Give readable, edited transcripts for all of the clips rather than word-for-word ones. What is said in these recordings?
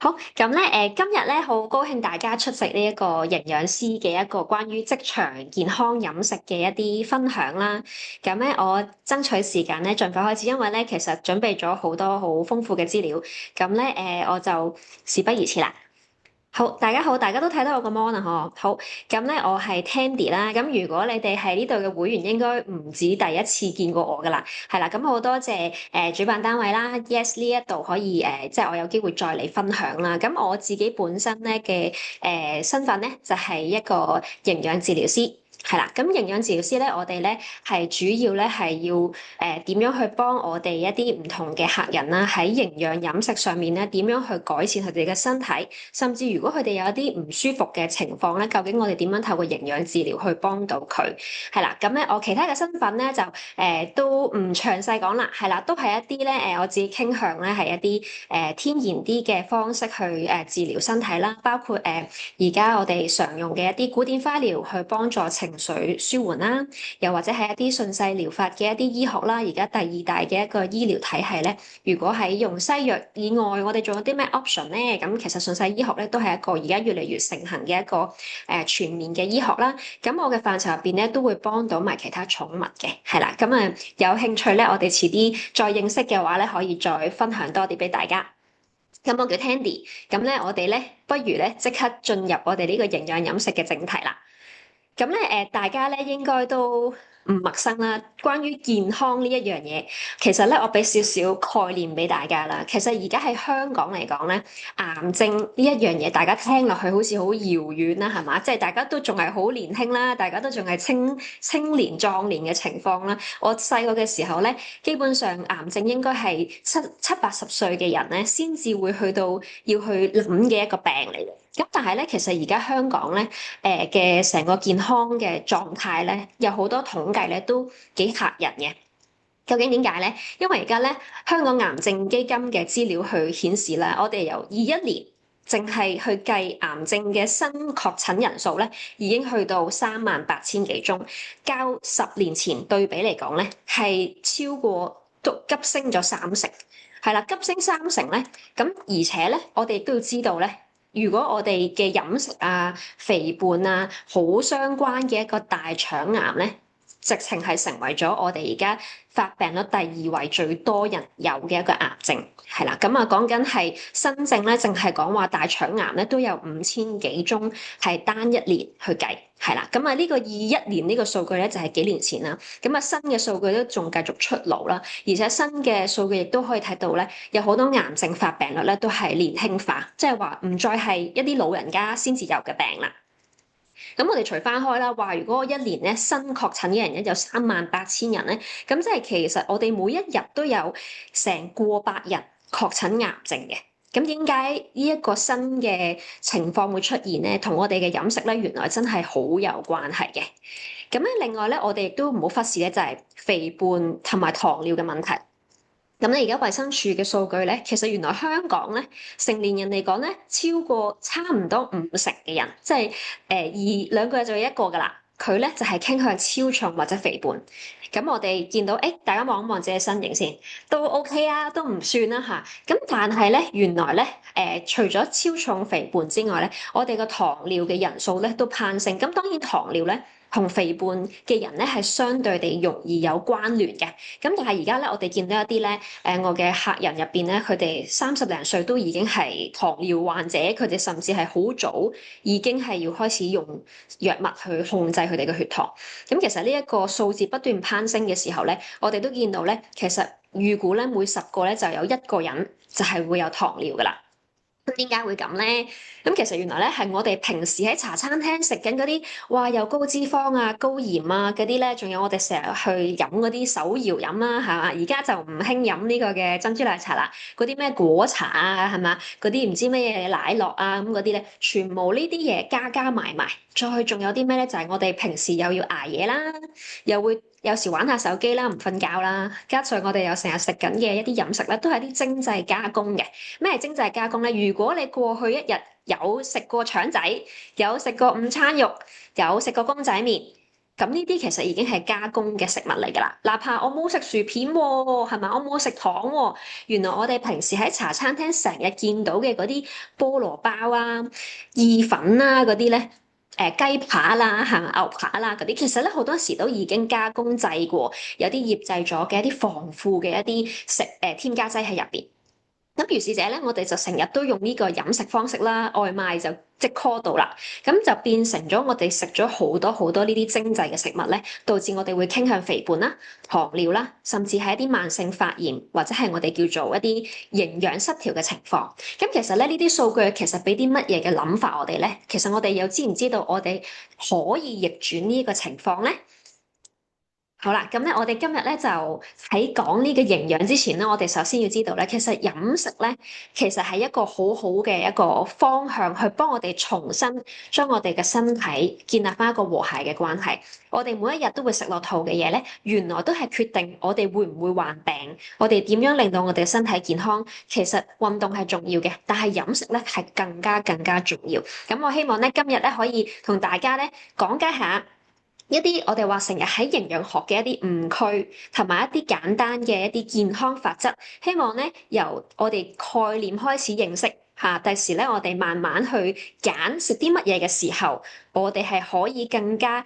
好，咁咧，今日咧好高興大家出席呢一個營養師嘅一個關於職場健康飲食嘅一啲分享啦。咁咧，我爭取時間咧，盡快開始，因為咧其實準備咗好多好豐富嘅資料。咁咧，我就事不宜遲啦。好，大家好，大家都睇到我個 mon 啊，嗬。好，咁咧我係 Tandy 啦。咁如果你哋係呢度嘅會員，應該唔止第一次見過我噶啦。係啦，咁好多謝主辦單位啦，Yes 呢一度可以即係我有機會再嚟分享啦。咁我自己本身咧嘅身份咧就係一個營養治療師。係啦，咁營養治療師咧，我哋咧係主要咧係要點樣去幫我哋一啲唔同嘅客人啦，喺營養飲食上面咧點樣去改善佢哋嘅身體，甚至如果佢哋有一啲唔舒服嘅情況咧，究竟我哋點樣透過營養治療去幫到佢？係啦，咁咧我其他嘅身份咧就都唔詳細講啦，係啦，都係一啲咧我自己傾向咧係一啲天然啲嘅方式去治療身體啦，包括而家我哋常用嘅一啲古典花療去幫助情緒舒緩啦，又或者係一啲順勢療法嘅一啲醫學啦。而家第二大嘅一個醫療體系咧，如果喺用西藥以外，我哋仲有啲咩 option 咧？咁其實順勢醫學咧都係一個而家越嚟越盛行嘅一個全面嘅醫學啦。咁我嘅範疇入邊咧都會幫到埋其他寵物嘅，係啦。咁有興趣咧，我哋遲啲再認識嘅話咧，可以再分享多啲俾大家。咁我叫 Tandy，咁咧我哋咧不如咧即刻進入我哋呢個營養飲食嘅正題啦。咁咧大家咧應該都唔陌生啦。關於健康呢一樣嘢，其實咧我俾少少概念俾大家啦。其實而家喺香港嚟講咧，癌症呢一樣嘢，大家聽落去好似好遙遠啦，係嘛？即係大家都仲係好年輕啦，大家都仲係青年壯年嘅情況啦。我細個嘅時候咧，基本上癌症應該係七八十歲嘅人咧，先至會去到要去諗嘅一個病嚟嘅。咁但係咧，其實而家香港咧，嘅成個健康嘅狀態咧，有好多統計咧都幾嚇人嘅。究竟點解咧？因為而家咧，香港癌症基金嘅資料去顯示啦，我哋由21年淨係去計癌症嘅新確診人數咧，已經去到38000幾宗，較10年前對比嚟講咧，係超過都急升咗30%。係啦，急升30%咧，咁而且咧，我哋亦都要知道咧。如果我哋嘅飲食啊、肥胖啊，好相關嘅一個大腸癌咧，直情係成為咗我哋而家發病率第2位最多人有嘅一個癌症，係啦。咁啊，講緊係新症咧，淨係講話大腸癌咧都有5000幾宗，係單一年去計，係啦。咁啊，呢個21年呢個數據咧就係幾年前啦。咁啊，新嘅數據都仲繼續出爐啦，而且新嘅數據亦都可以睇到咧，有好多癌症發病率咧都係年輕化，即係話唔再係一啲老人家先至有嘅病啦。咁我哋除翻開啦，話如果一年咧新確診嘅人咧有38000人咧，咁即係其實我哋每一日都有成過百人確診癌症嘅。咁點解呢一個新嘅情況會出現咧？同我哋嘅飲食咧，原來真係好有關係嘅。咁咧，另外咧，我哋亦都唔好忽視咧，就係肥胖同埋糖尿嘅問題。咁咧，而家衛生署嘅數據咧，其實原來香港咧成年人嚟講咧，超過差唔多50%嘅人，即係而2個就有一個噶啦，佢咧就係傾向超重或者肥胖。咁我哋見到，大家望一望自己身形先，都 OK 啊，都唔算啦嚇。咁但係咧，原來咧，除咗超重肥胖之外咧，我哋個糖尿嘅人數咧都攀升。咁當然糖尿咧，同肥胖嘅人咧係相對地容易有關聯嘅，咁但係而家咧，我哋見到一啲咧，我嘅客人入邊咧，佢哋30零歲都已經係糖尿患者，佢哋甚至係好早已經係要開始用藥物去控制佢哋嘅血糖。咁其實呢一個數字不斷攀升嘅時候咧，我哋都見到咧，其實預估咧每10個咧就有1個人就係會有糖尿噶啦。咁點解會咁咧？咁其實原來咧係我哋平時喺茶餐廳食緊嗰啲，哇又高脂肪啊、高鹽啊嗰啲咧，仲有我哋成日去飲嗰啲手搖飲啦，係嘛？而家就唔興飲呢個嘅珍珠奶茶啦，嗰啲咩果茶啊，係嘛？嗰啲唔知咩嘢奶酪啊咁嗰啲咧，全部呢啲嘢加加埋埋，再仲有啲咩咧？就係我哋平時又要捱夜啦，又會有時玩下手機啦，唔瞓覺啦，加上我哋又成日食緊嘅一啲飲食咧，都係啲精製加工嘅。咩係精製加工咧？如果你過去一日有食過腸仔，有食過午餐肉，有食過公仔麵，咁呢啲其實已經係加工嘅食物嚟㗎啦。哪怕我冇食薯片喎，係咪？我冇食糖喎。原來我哋平時喺茶餐廳成日見到嘅嗰啲菠蘿包啊、意粉啊嗰啲咧，雞扒啦、係咪牛扒啦嗰啲，其實咧好多時都已經加工製過，有啲醃製咗嘅一啲防腐嘅一啲添加劑喺入邊。咁如是者咧，我哋就成日都用呢個飲食方式啦，外賣就即 call 到啦，咁就變成咗我哋食咗好多好多呢啲精製嘅食物咧，導致我哋會傾向肥胖啦、糖尿啦，甚至係一啲慢性發炎或者係我哋叫做一啲營養失調嘅情況。咁其實咧，呢啲數據其實俾啲乜嘢嘅諗法我哋咧？其實我哋又知唔知道我哋可以逆轉呢個情況咧？好啦，咁咧，我哋今日咧就喺講呢個營養之前咧，我哋首先要知道咧，其實飲食咧，其實係一個好好嘅一個方向，去幫我哋重新將我哋嘅身體建立翻一個和諧嘅關係。我哋每一日都會食落肚嘅嘢咧，原來都係決定我哋會唔會患病，我哋點樣令到我哋身體健康。其實運動係重要嘅，但係飲食咧係更加重要。咁我希望咧今日咧可以同大家咧講解下一啲我哋話成日喺營養學嘅一啲誤區，同埋一啲簡單嘅一啲健康法則，希望咧由我哋概念開始認識嚇，第時咧我哋慢慢去揀食啲乜嘢嘅時候，我哋係可以更加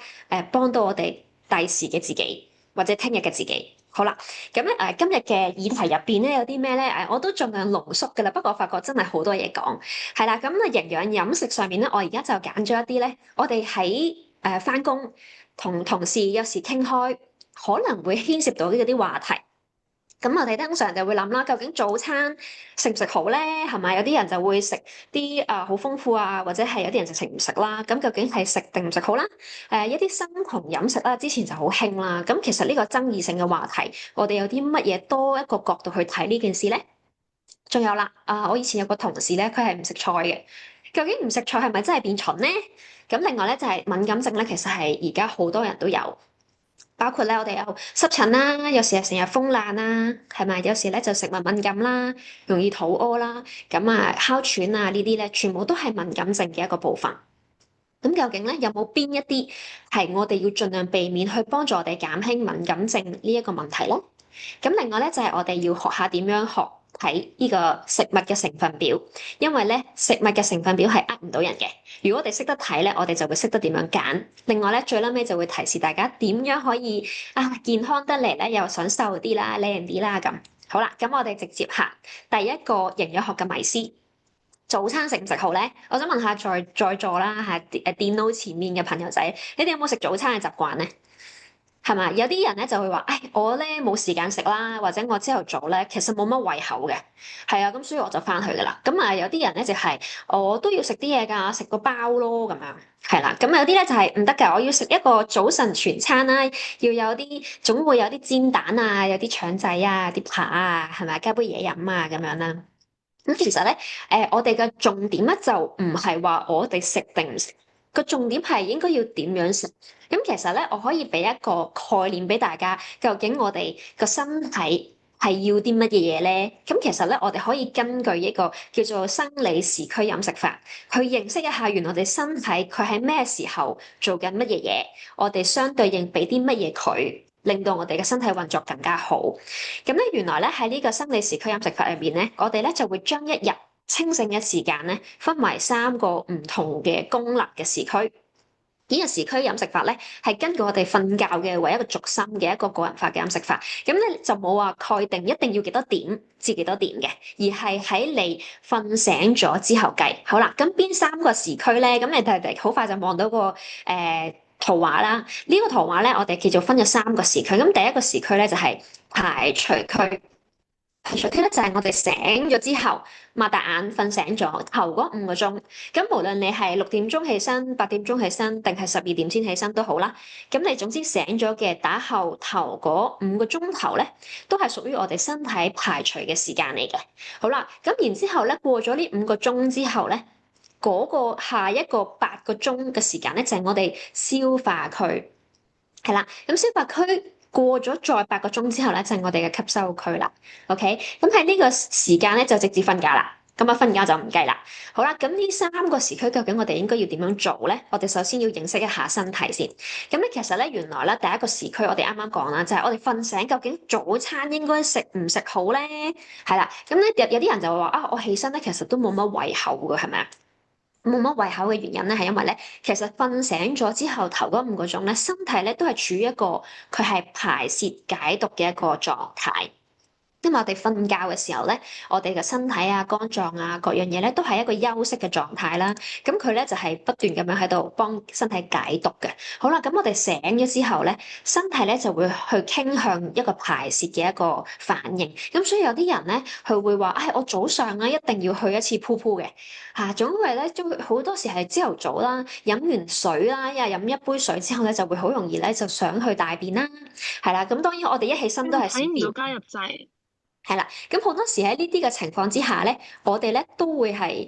幫到我哋第時嘅自己，或者聽日嘅自己。好啦，咁咧今日嘅議題入邊咧有啲咩咧？我都盡量濃縮㗎啦，不過我發覺真係好多嘢講。係啦，咁啊營養飲食上面咧，我而家就揀咗一啲咧，我哋喺返工同同事有時傾開，可能會牽涉到呢啲話題。咁我哋通常就會諗啦，究竟早餐食唔食好咧？係咪有啲人就會食啲好豐富啊，或者係有啲人就食唔食啦？咁究竟係食定唔食好啦？一啲生酮飲食啦，之前就好興啦。咁其實呢個爭議性嘅話題，我哋有啲乜嘢多一個角度去睇呢件事咧？仲有啦，我以前有個同事咧，佢係唔食菜嘅。究竟唔食菜係咪真係變蠢咧？咁另外咧就係敏感症咧，其實係而家好多人都有。包括咧，我哋有濕疹啦，有時係成日風爛啦，係咪？有時咧就食物敏感啦，容易肚屙啦，咁啊哮喘啊呢啲咧，全部都係敏感症嘅一個部分。咁究竟咧有冇邊一啲係我哋要盡量避免去幫助我哋減輕敏感症呢一個問題咧？咁另外咧就係我哋要學下點樣學睇呢個食物嘅成分表，因為咧食物嘅成分表係呃唔到人嘅。如果我哋識得睇咧，我哋就會識得點樣揀。另外咧最撚尾就會提示大家點樣可以健康得嚟咧，又想瘦啲啦、靚啲啦咁。好啦，咁我哋直接行第一個營養學嘅迷思。早餐食唔食好咧？我想問下在座啦嚇電腦前面嘅朋友仔，你哋有冇食早餐嘅習慣咧？係嘛？有啲人咧就會話，誒，我咧冇時間食啦，或者我朝頭早咧其實冇乜胃口嘅，係啊，咁所以我就翻去噶啦。咁啊，有啲人咧就係我都要食啲嘢㗎，食個包咯咁樣，係啦。咁有啲咧就係唔得㗎，我要食一個早晨全餐啦，要有啲總會有啲煎蛋啊，有啲腸仔啊，啲扒啊，係咪？加杯嘢飲啊咁樣啦。咁其實咧，我哋嘅重點咧就唔係話我哋食定唔食，個重點係應該要點樣食。咁其實咧，我可以俾一個概念俾大家，究竟我哋個身體係要啲乜嘢嘢咧？咁其實咧，我哋可以根據一個叫做生理時區飲食法，去認識一下原來我哋身體佢喺咩時候做緊乜嘢嘢，我哋相對應俾啲乜嘢佢。令到我哋嘅身體運作更加好。咁咧，原來咧喺呢個生理時區飲食法入面咧，我哋咧就會將一日清醒嘅時間咧分為3個唔同嘅功能嘅時區。呢個時區飲食法咧係根據我哋瞓覺嘅為一個軸心嘅一個個人化嘅飲食法。咁咧就冇話概定一定要幾多點至幾多點嘅，而係喺你瞓醒咗之後計。好啦，咁邊3個時區咧？咁你哋好快就望到個圖畫啦，呢個圖畫咧，我哋叫做分咗3個時區。咁第一個時區咧就係排除區，排除區咧就係我哋醒咗之後，擘大眼瞓醒咗頭嗰5個鐘。咁無論你係6點鐘起身、8點鐘起身，定係12點先起身都好啦。咁你總之醒咗嘅打後頭嗰5個鐘頭咧，都係屬於我哋身體排除嘅時間嚟嘅。好啦，咁然之後咧過咗呢5個鐘之後咧。嗰個下一個8個鐘嘅時間咧，就係我哋消化區，係啦。咁消化區過咗再8個鐘之後咧，就係我哋嘅吸收區啦。OK，咁喺呢個時間咧就直接瞓覺啦。咁啊瞓覺就唔計啦。好啦，咁呢三個時區究竟我哋應該要點樣做咧？我哋首先要認識一下身體先。咁咧其實咧原來咧第一個時區我哋啱啱講啦，就係我哋瞓醒究竟早餐應該食唔食好咧？係啦，咁咧有啲人就會話啊，我起身咧其實都冇乜胃口㗎，係咪啊？冇乜胃口嘅原因咧，係因為咧，其實瞓醒咗之後頭嗰5個鐘咧，身體咧都係處於一個佢係排泄解毒嘅一個狀態。因為我哋瞓覺嘅時候咧，我哋嘅身體啊、肝臟啊各樣嘢咧，都係一個休息嘅狀態啦。咁佢咧就係不斷咁樣喺度幫身體解毒嘅。好啦，咁我哋醒咗之後咧，身體咧就會去傾向一個排泄嘅一個反應。咁所以有啲人咧，佢會話：唉，我早上咧一定要去一次噗噗嘅嚇。總係咧，都好多時係朝頭早啦，飲完水啦，又飲一杯水之後咧，就會好容易咧就想去大便啦。係啦，咁當然我哋一起身都係小便。睇唔到加入掣。係啦，咁好多時喺呢啲嘅情況之下咧，我哋咧都會係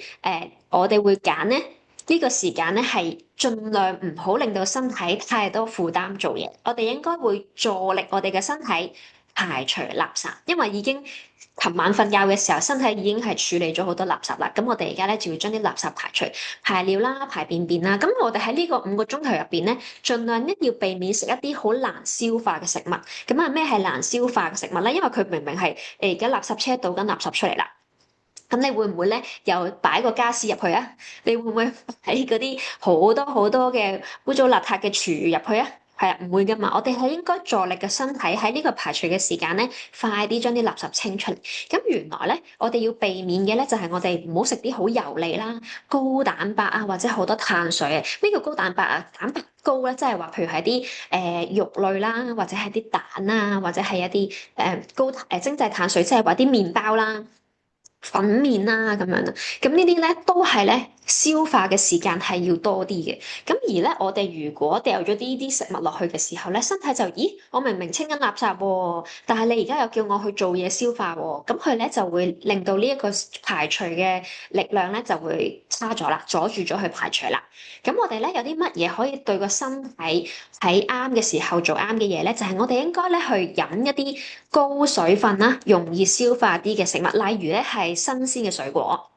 我哋會揀咧呢個時間咧係盡量唔好令到身體太多負擔做嘢，我哋應該會助力我哋嘅身體排除垃圾，因為已經琴晚瞓覺嘅時候，身體已經係處理咗好多垃圾啦。咁我哋而家咧就要將啲垃圾排除，排尿啦、排便便啦。咁我哋喺呢個5個鐘頭入邊咧，盡量咧要避免食一啲好難消化嘅食物。咁啊，咩係難消化嘅食物咧？因為佢明明係而家垃圾車倒緊垃圾出嚟啦。咁你會唔會咧又擺個家私入去啊？你會唔會喺嗰啲好多好多嘅污糟邋遢嘅廚餘入去啊？係啊，唔會噶嘛。我哋係應該助力嘅身體喺呢個排除嘅時間咧，快啲將啲垃圾清出嚟。咁原來咧，我哋要避免嘅咧就係我哋唔好食啲好油膩啦、高蛋白啊，或者好多碳水啊。咩叫高蛋白啊？蛋白高咧，即係話譬如係啲肉類啦，或者係啲蛋啊，或者係一啲高精製碳水，即係話啲麵包啦。粉麵啦咁樣啦，咁呢啲咧都係咧消化嘅時間係要多啲嘅。咁而咧，我哋如果掉咗呢啲食物落去嘅時候咧，身體就咦，我明明清緊垃圾喎，但係你而家又叫我去做嘢消化喎，咁佢咧就會令到呢一個排除嘅力量咧就會差咗啦，阻住咗去排除啦。咁我哋咧有啲乜嘢可以對個身體喺啱嘅時候做啱嘅嘢咧？就係我哋應該咧去飲一啲高水分啦，容易消化啲嘅食物，例如咧係新鮮嘅水果。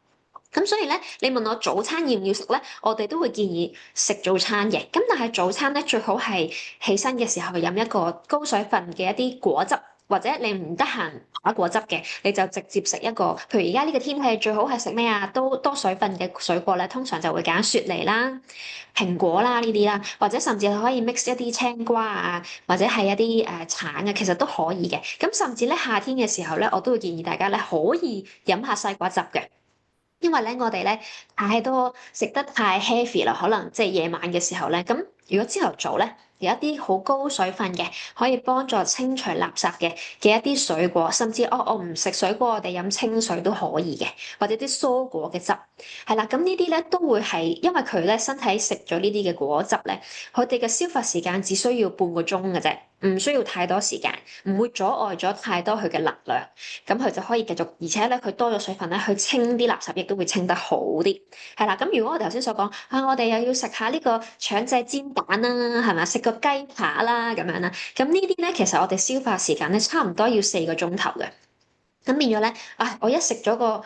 咁所以咧，你問我早餐要唔要食咧？我哋都會建議食早餐嘅。咁但係早餐咧最好係起身嘅時候飲一個高水分嘅一啲果汁，或者你唔得閒打果汁嘅，你就直接食一個。譬如而家呢個天氣最好係食咩啊？都多水分嘅水果咧，通常就會揀雪梨啦、蘋果啦呢啲啦，或者甚至可以 mix 一啲青瓜啊，或者係一啲橙啊，其實都可以嘅。咁甚至咧夏天嘅時候咧，我都會建議大家咧可以飲下西瓜汁嘅。因為咧，我哋咧太多食得太 heavy 啦，可能即係夜晚嘅時候咧，咁如果朝頭早咧有一啲好高水分嘅，可以幫助清除垃圾嘅一啲水果，甚至我唔食水果，我哋飲清水都可以嘅，或者啲蔬果嘅汁，係啦，咁呢啲咧都會係因為佢咧身體食咗呢啲嘅果汁咧，佢哋嘅消化時間只需要半個鐘嘅啫，唔需要太多時間，唔會阻礙咗太多佢嘅能量。咁佢就可以繼續，而且咧佢多咗水分咧，去清啲垃圾亦都會清得好啲。係啦，咁如果我哋頭先所講啊，我哋又要食下呢個腸仔煎蛋啦，係咪？食個雞扒啦咁樣啦，咁呢啲咧其實我哋消化時間咧差唔多要4個鐘頭嘅。咁變咗咧，啊！我一食咗個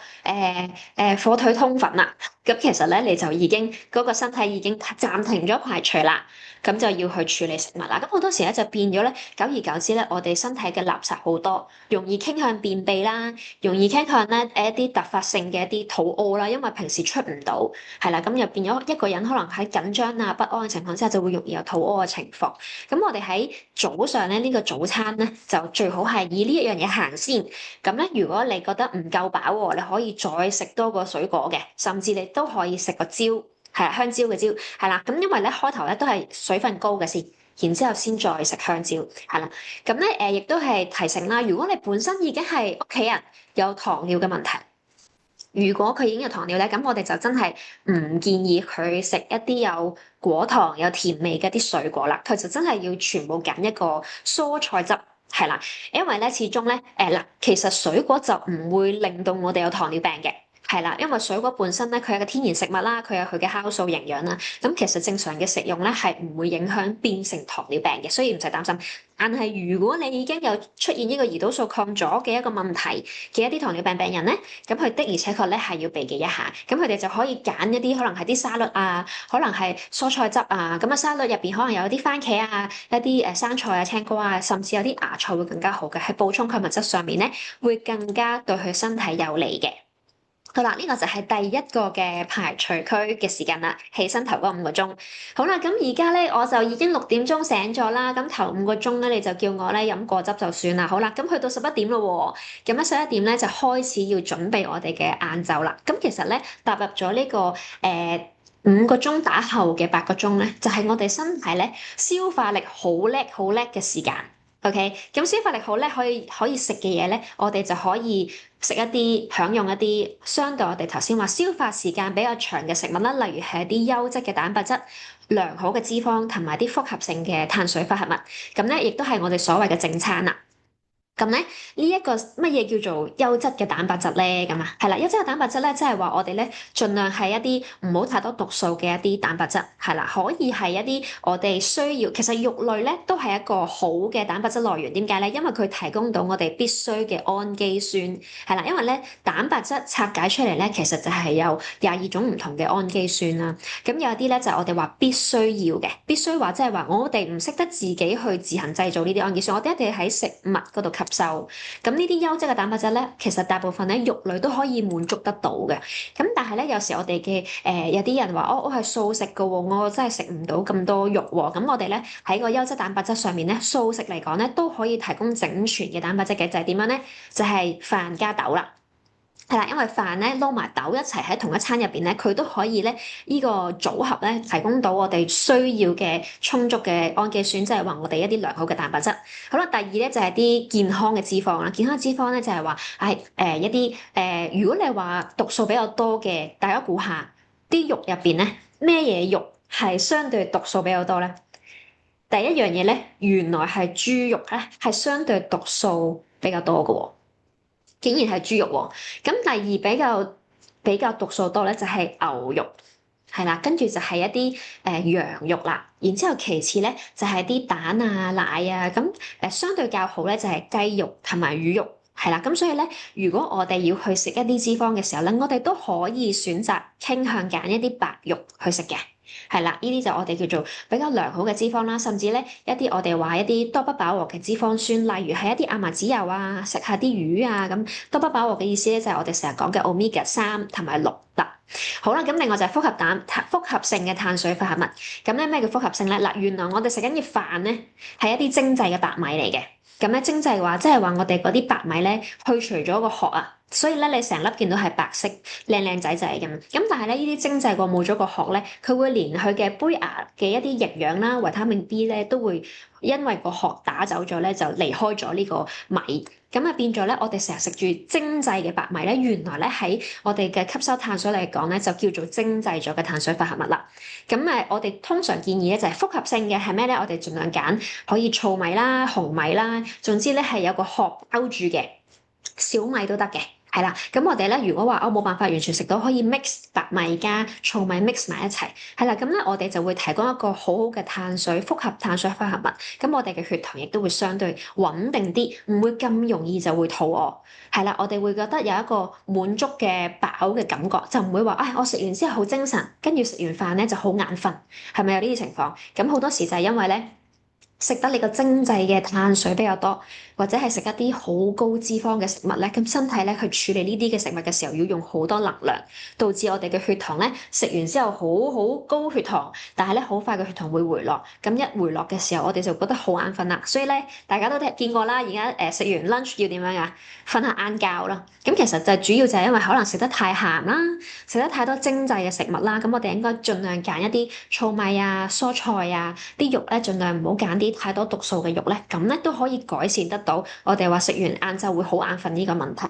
火腿通粉啦，咁其實咧你就已經嗰個身體已經暫停咗排除啦，咁就要去處理食物啦。咁好多時咧就變咗咧，久而久之咧，我哋身體嘅垃圾好多，容易傾向便秘啦，容易傾向咧一啲突發性嘅一啲肚屙啦，因為平時出唔到，係啦，咁又變咗一個人可能喺緊張啊不安嘅情況之下，就會容易有肚屙嘅情況。咁我哋喺早上咧呢個早餐咧就最好係以呢一樣嘢行先。咁咧，如果你覺得唔夠飽喎，你可以再食多個水果嘅，甚至你都可以食個蕉，係啊，香蕉嘅蕉，係啦。咁因為咧開頭咧都係水分高嘅先，然之後先再食香蕉，係啦。咁咧亦都係提醒啦，如果你本身已經係屋企人有糖尿嘅問題，如果佢已經有糖尿咧，咁我哋就真係唔建議佢食一啲有果糖、有甜味嘅啲水果啦。佢就真係要全部揀一個蔬菜汁。係啦，因為咧始終咧，嗱，其實水果就唔會令到我哋有糖尿病嘅，係啦，因為水果本身咧，佢係個天然食物啦，佢有佢嘅酵素營養啦。咁其實正常嘅食用咧，係唔會影響變成糖尿病嘅，所以唔使擔心。但係如果你已經有出現呢個胰島素抗阻嘅一個問題嘅一啲糖尿病病人咧，咁佢的而且確咧係要避忌一下。咁佢哋就可以揀一啲可能係啲沙律啊，可能係蔬菜汁啊。咁啊沙律入邊可能有啲番茄啊，一啲生菜啊、青瓜啊，甚至有啲芽菜會更加好嘅，喺補充礦物質上面咧會更加對佢身體有利嘅。好啦，呢個就係第一個嘅排除區嘅時間啦，起身頭嗰5個鐘。好啦，咁而家咧我就已經6點鐘醒咗啦，咁頭5個鐘咧你就叫我咧飲果汁就算啦。好啦，咁去到11點咯喎，咁咧11點咧就開始要準備我哋嘅晏晝啦。咁其實咧踏入咗呢個5個鐘打後嘅8個鐘咧，就係我哋身體咧消化力好叻好叻嘅時間。OK，咁消化力好叻，可以食嘅嘢咧，我哋就可以食一啲享用一啲相對我哋頭先話消化時間比較長嘅食物啦，例如係一啲優質嘅蛋白質、良好嘅脂肪同埋啲複合性嘅碳水化合物，咁咧亦都係我哋所謂嘅正餐啦。咁咧呢一個乜嘢叫做優質嘅蛋白質咧？咁啊，係啦，優質嘅蛋白質咧，即係話我哋咧盡量係一啲唔好太多毒素嘅一啲蛋白質，係啦，可以係一啲我哋需要。其實肉類咧都係一個好嘅蛋白質來源。點解咧？因為佢提供到我哋必須嘅氨基酸，係啦，因為咧蛋白質拆解出嚟咧，其實就係有22種唔同嘅氨基酸啦。咁有啲咧就係我哋話必須要嘅，必須話即係話我哋唔識得自己去自行製造呢啲氨基酸，我哋一定要喺食物嗰度吸收。咁呢啲優質嘅蛋白質咧，其實大部分咧肉類都可以滿足得到嘅。咁但係咧，有時我哋嘅有啲人話我係素食嘅喎，我真係食唔到咁多肉喎。咁我哋咧喺個優質蛋白質上面咧，素食嚟講咧都可以提供整全嘅蛋白質嘅，就係點樣咧？就係飯加豆啦。係啦，因為飯咧撈埋豆一齊喺同一餐入邊咧，佢都可以咧呢個組合咧提供到我哋需要嘅充足嘅氨基酸，即係話我哋一啲良好嘅蛋白質。好啦，第二咧就係啲健康嘅脂肪啦。健康脂肪咧就係話係一啲如果你話毒素比較多嘅，大家估下啲肉入邊咧咩嘢肉係相對毒素比較多咧？第一樣嘢咧，原來係豬肉咧係相對毒素比較多嘅喎。竟然係豬肉喎，咁第二比較毒素多咧就係牛肉，係啦，跟住就係一啲羊肉啦，然之後其次咧就係啲蛋啊奶啊，咁相對較好咧就係雞肉同埋魚肉，係啦，咁所以咧如果我哋要去食一啲脂肪嘅時候咧，我哋都可以選擇傾向揀一啲白肉去食嘅。係啦，呢啲就我哋叫做比較良好嘅脂肪啦，甚至咧一啲我哋話一啲多不飽和嘅脂肪酸，例如係一啲亞麻籽油啊，食下啲魚啊咁。多不飽和嘅意思咧就係我哋成日講嘅 Omega 3同埋6啦。好啦，咁另外就係複合性嘅碳水化合物。咁咧咩叫複合性咧？嗱，原來我哋食緊嘅飯咧係一啲精製嘅白米嚟嘅。咁咧精製話即係話我哋嗰啲白米咧去除咗個殼啊。所以咧，你成粒見到係白色，靚靚仔仔咁。咁但係咧，呢啲精製過冇咗個殼咧，佢會連佢嘅胚芽嘅一啲營養啦、維他命 B 咧，都會因為個殼打走咗咧，就離開咗呢個米。咁啊變咗咧，我哋成日食住精製嘅白米咧，原來咧喺我哋嘅吸收碳水嚟講咧，就叫做精製咗嘅碳水化合物啦。咁我哋通常建議咧就係複合性嘅係咩咧？我哋盡量揀可以糙米啦、紅米啦，總之咧係有個殼包住嘅小米都得嘅。係啦，咁我哋咧，如果話我冇辦法完全食到，可以 mix 白米加糙米 mix 埋一齊，係啦，咁咧我哋就會提供一個好好嘅複合碳水化合物，咁我哋嘅血糖亦都會相對穩定啲，唔會咁容易就會肚餓，係啦，我哋會覺得有一個滿足嘅飽嘅感覺，就唔會話，我食完之後好精神，跟住食完飯咧就好眼瞓，係咪有呢啲情況？咁好多時就係因為咧。食得你個精製嘅碳水比較多，或者係食一啲好高脂肪嘅食物咧，咁身體咧去處理呢啲嘅食物嘅時候，要用好多能量，導致我哋嘅血糖咧食完之後好高血糖，但係咧好快嘅血糖會回落，咁一回落嘅時候，我哋就覺得好眼瞓啦。所以咧，大家都見過啦，而家食完 lunch 要點樣啊？瞓下晏覺啦。咁其實就主要就係因為可能食得太鹹啦，食得太多精製嘅食物啦，咁我哋應該盡量揀一啲糙米啊、蔬菜啊，啲肉咧盡量唔好揀啲太多毒素嘅肉咧，咁咧都可以改善得到我哋話食完晏晝會好眼瞓呢個問題。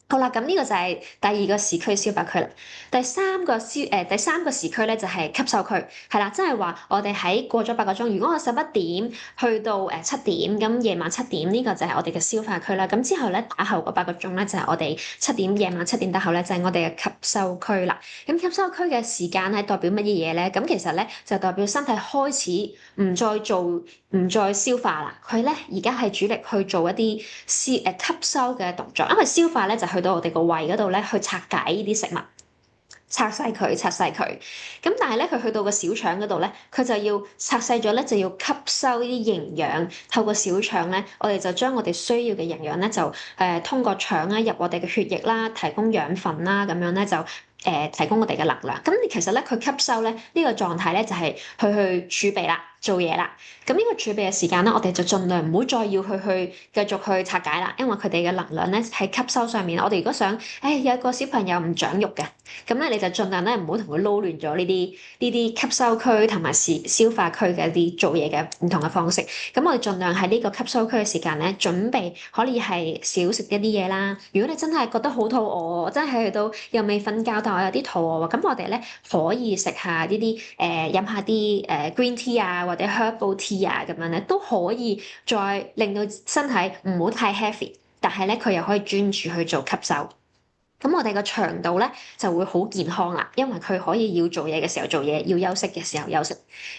好啦，咁呢個就係第二個時區消化區啦。第三個時區咧就係吸收區，係啦，即係話我哋喺過咗8個鐘，如果我11點去到7點，咁夜晚7點呢個就係我哋嘅消化區啦。咁之後咧打後嗰8個鐘咧就係我哋夜晚7點打後咧就係我哋嘅吸收區啦。咁吸收區嘅時間係代表乜嘢嘢咧？咁其實咧就代表身體開始唔再消化啦。佢咧而家係主力去做一啲吸收嘅動作，因為消化咧就去到我哋個胃嗰度咧去拆解呢啲食物。拆細佢，咁但係咧，佢去到個小腸嗰度咧，佢就要拆細咗咧，就要吸收呢啲營養。透過小腸咧，我哋就將我哋需要嘅營養咧，就通過腸啦入我哋嘅血液啦，提供養分啦，咁樣咧就提供我哋嘅能量。咁其實咧，佢吸收咧呢個狀態咧，就係去儲備啦。做嘢啦，咁呢個儲備嘅時間咧，我哋就盡量唔好再要去繼續去拆解啦，因為佢哋嘅能量咧喺吸收上面。我哋如果想，有一個小朋友唔長肉嘅，咁咧你就盡量咧唔好同佢撈亂咗呢啲吸收區同埋消化區嘅一啲做嘢嘅唔同嘅方式。咁我哋盡量喺呢個吸收區嘅時間咧，準備可以係少食一啲嘢啦。如果你真係覺得好肚餓，真係去到又未瞓覺，但係我有啲肚餓喎，咁我哋咧可以食下呢啲飲下啲green tea 啊，或者 herbal tea 啊，咁樣咧都可以再令到身體唔好太 heavy，但係咧佢又可以專注去做吸收。咁我哋個腸道咧就會好健康啦，因為佢可以要做嘢嘅時候做嘢，要休息嘅時候休息，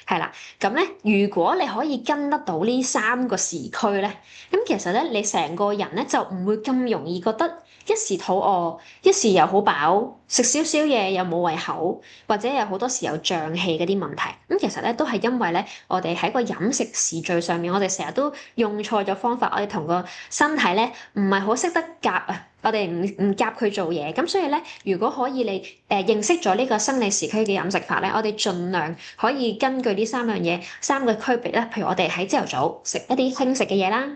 係啦。咁咧，如果你可以跟得到呢3個時區咧，咁其實咧你成個人咧就唔會咁容易覺得一時肚餓，一時又好飽，食少少嘢又冇胃口，或者有好多時有脹氣嗰啲問題。咁其實咧都係因為咧，我哋喺個飲食時序上面，我哋成日都用錯咗方法，我哋同個身體咧唔係好識得夾啊。我哋唔夾佢做嘢，咁所以咧，如果可以你認識咗呢個生理時區嘅飲食法咧，我哋盡量可以根據呢3個區別咧，譬如我哋喺朝頭早食一啲輕食嘅嘢啦。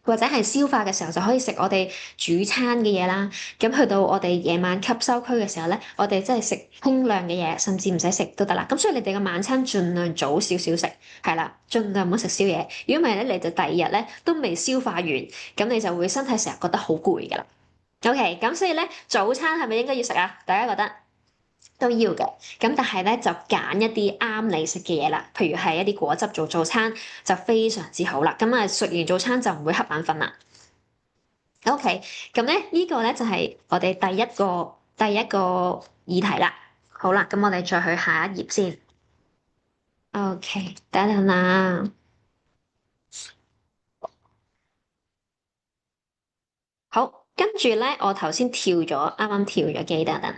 或者係消化嘅時候就可以食我哋主餐嘅嘢啦，咁去到我哋夜晚吸收區嘅時候咧，我哋真係食輕量嘅嘢，甚至唔使食都得啦。咁所以你哋嘅晚餐盡量早少少食，係啦，盡量唔好食宵夜。如果唔係咧，你就第二日咧都未消化完，咁你就會身體成日覺得好攰㗎啦。OK，咁所以咧，早餐係咪應該要食啊？大家覺得都要嘅，咁但係咧就揀一啲啱你食嘅嘢啦，譬如係一啲果汁做早餐就非常之好啦。咁啊，食完早餐就唔會瞌眼瞓啦。OK，咁咧呢個咧就係我哋第一個議題啦。好啦，咁我哋再去下一頁先。OK，等等啦。好，跟住咧，我頭先啱啱跳咗機，等等。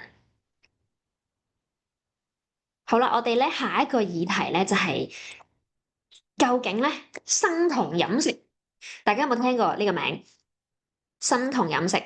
好啦，我哋咧下一個議題咧就係究竟咧生酮飲食，大家有冇聽過呢個名？生酮飲食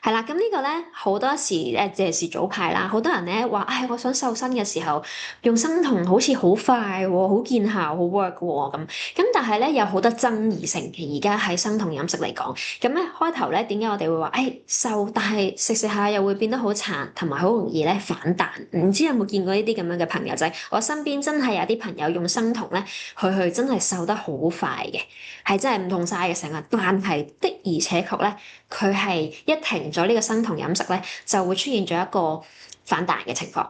係啦，咁呢個咧好多時尤其是早排啦，好多人咧話，我想瘦身嘅時候用生酮好似好快喎，好見效，好 work 喎咁。咁但係咧有好多爭議性嘅，而家喺生酮飲食嚟講，咁咧開頭咧點解我哋會話瘦，但係食食下又會變得好殘，同埋好容易咧反彈。唔知有冇見過呢啲咁樣嘅朋友仔？我身邊真係有啲朋友用生酮咧，佢真係瘦得好快嘅，係真係唔同晒嘅成日。但係的而且確咧。佢係一停咗呢個生酮飲食咧，就會出現咗一個反彈嘅情況。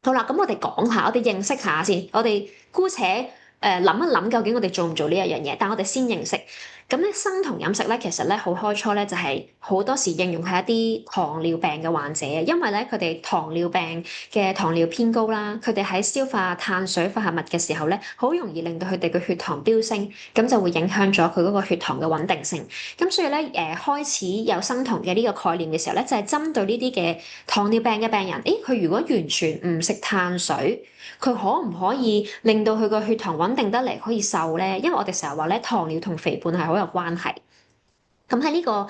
好啦，咁我哋講下，我哋認識下先。我哋姑且諗一諗，究竟我哋做唔做呢一樣嘢？但我哋先認識。咁咧，生酮飲食咧，其實咧好開初咧，就係好多時應用喺一啲糖尿病嘅患者，因為咧佢哋糖尿病嘅糖尿偏高啦，佢哋喺消化碳水化合物嘅時候咧，好容易令到佢哋嘅血糖飆升，咁就會影響咗佢嗰個血糖嘅穩定性。咁所以咧，開始有生酮嘅呢個概念嘅時候咧，就係針對呢啲嘅糖尿病嘅病人，佢如果完全唔食碳水，佢可唔可以令到佢個血糖穩定得嚟，可以瘦咧？因為我哋成日話咧，糖尿同肥胖係好有關係。咁喺呢個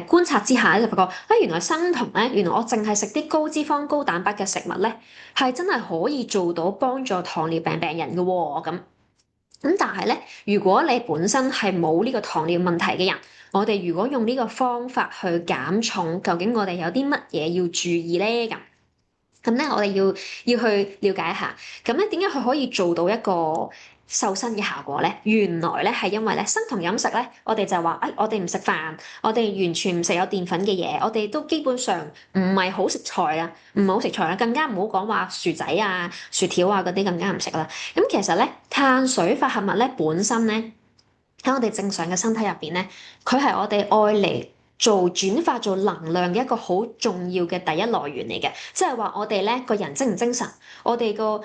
觀察之下咧，就發覺原來生酮咧，原來我淨係食啲高脂肪、高蛋白嘅食物咧，係真係可以做到幫助糖尿病病人嘅喎。咁但係咧，如果你本身係冇呢個糖尿問題嘅人，我哋如果用呢個方法去減重，究竟我哋有啲乜嘢要注意咧？咁咧，我哋要去了解一下。咁咧，點解佢可以做到一個瘦身嘅效果咧？原來咧係因為咧生酮飲食咧，我哋就話我哋唔食飯，我哋完全唔食有澱粉嘅嘢，我哋都基本上唔係好食菜啊，唔係好食菜啦，更加唔好講話薯仔啊、薯條啊嗰啲更加唔食啦。咁其實咧，碳水化合物咧本身咧喺我哋正常嘅身體入邊咧，佢係我哋愛嚟做轉化做能量嘅一個好重要嘅第一來源嚟嘅，即係話我哋咧個人精唔精神，我哋個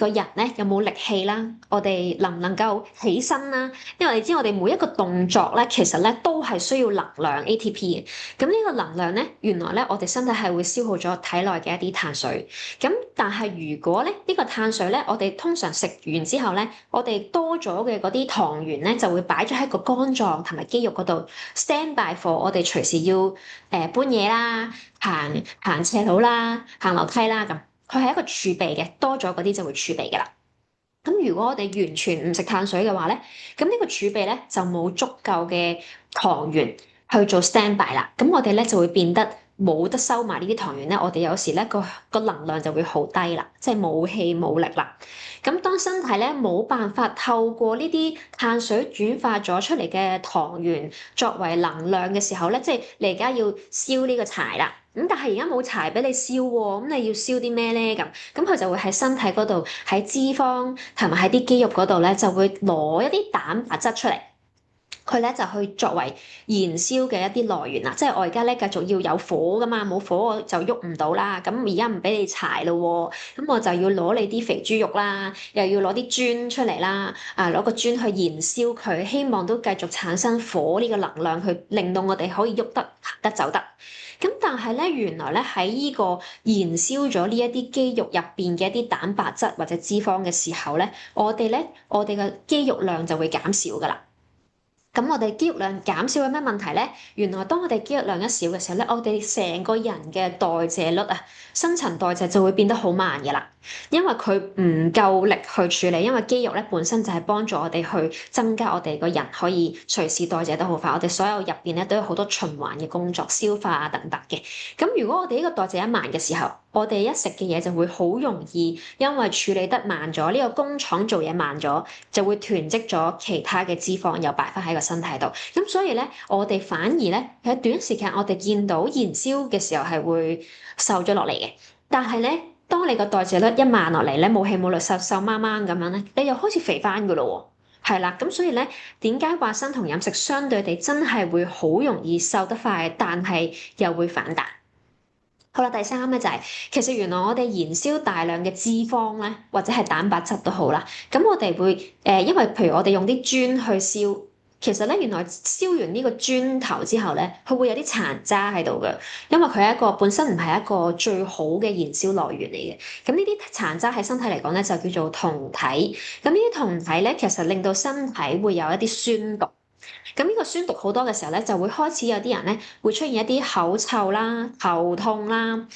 人咧有冇力氣啦，我哋能唔能夠起身啦？因為你知我哋每一個動作咧，其實咧都係需要能量 ATP 嘅。咁呢個能量咧，原來咧我哋身體係會消耗咗體內嘅一啲碳水。咁但係如果咧呢個碳水咧，我哋通常食完之後咧，我哋多咗嘅嗰啲糖原咧就會擺咗喺個肝臟同埋肌肉嗰度 stand by for 我哋隨時要搬嘢啦、行斜路啦、行樓梯啦咁，佢係一個儲備嘅，多咗嗰啲就會儲備噶啦。咁如果我哋完全唔食碳水嘅話咧，咁呢個儲備咧就冇足夠嘅糖原去做 standby 啦。咁我哋咧就會變得冇得收埋呢啲糖原咧，我哋有時咧個能量就會好低啦，即係冇氣冇力啦。咁當身體咧冇辦法透過呢啲碳水轉化咗出嚟嘅糖原作為能量嘅時候咧，即係你而家要燒呢個柴啦。咁但係而家冇柴俾你燒喎，咁你要燒啲咩咧？咁佢就會喺身體嗰度，喺脂肪同埋喺啲肌肉嗰度咧，就會攞一啲蛋白質出嚟。佢咧就去作為燃燒嘅一啲來源啦，即係我而家咧繼續要有火噶嘛，冇火我就喐唔到啦。咁而家唔俾你柴咯喎，咁我就要攞你啲肥豬肉啦，又要攞啲磚出嚟啦，攞個磚去燃燒佢，希望都繼續產生火呢個能量，去令到我哋可以喐得行得走得。咁但係咧，原來咧喺呢個燃燒咗呢一啲肌肉入邊嘅一啲蛋白質或者脂肪嘅時候咧，我哋嘅肌肉量就會減少噶啦。咁我哋肌肉量減少有咩問題咧？原來當我哋肌肉量一少嘅時候咧，我哋成個人嘅代謝率啊，新陳代謝就會變得好慢嘅啦。因為佢唔夠力去處理，因為肌肉咧本身就係幫助我哋去增加我哋個人可以隨時代謝得好快。我哋所有入邊咧都有好多循環嘅工作，消化啊等等嘅。咁如果我哋呢個代謝一慢嘅時候，我哋一食嘅嘢就會好容易，因為處理得慢咗，呢個工廠做嘢慢咗，就會囤積咗其他嘅脂肪，又擺翻喺個身體度。咁所以咧，我哋反而咧喺短時間，我哋見到燃燒嘅時候係會瘦咗落嚟嘅。但係咧，當你個代謝率一慢落嚟咧，冇氣冇力，瘦瘦掹掹咁樣咧，你又開始肥翻噶咯喎。係啦，咁所以咧，點解話生酮飲食相對地真係會好容易瘦得快，但係又會反彈？好啦，第三咧就係、其實原來我哋燃燒大量嘅脂肪咧，或者係蛋白質都好啦。咁我哋會因為譬如我哋用啲磚去燒，其實咧原來燒完呢個磚頭之後咧，佢會有啲殘渣喺度嘅，因為佢係一個本身唔係一個最好嘅燃燒來源嚟嘅。咁呢啲殘渣喺身體嚟講咧，就叫做酮體。咁呢啲酮體咧，其實令到身體會有一啲酸毒。咁呢個酸毒好多嘅時候咧，就會開始有啲人咧會出現一啲口臭啦、頭痛啦、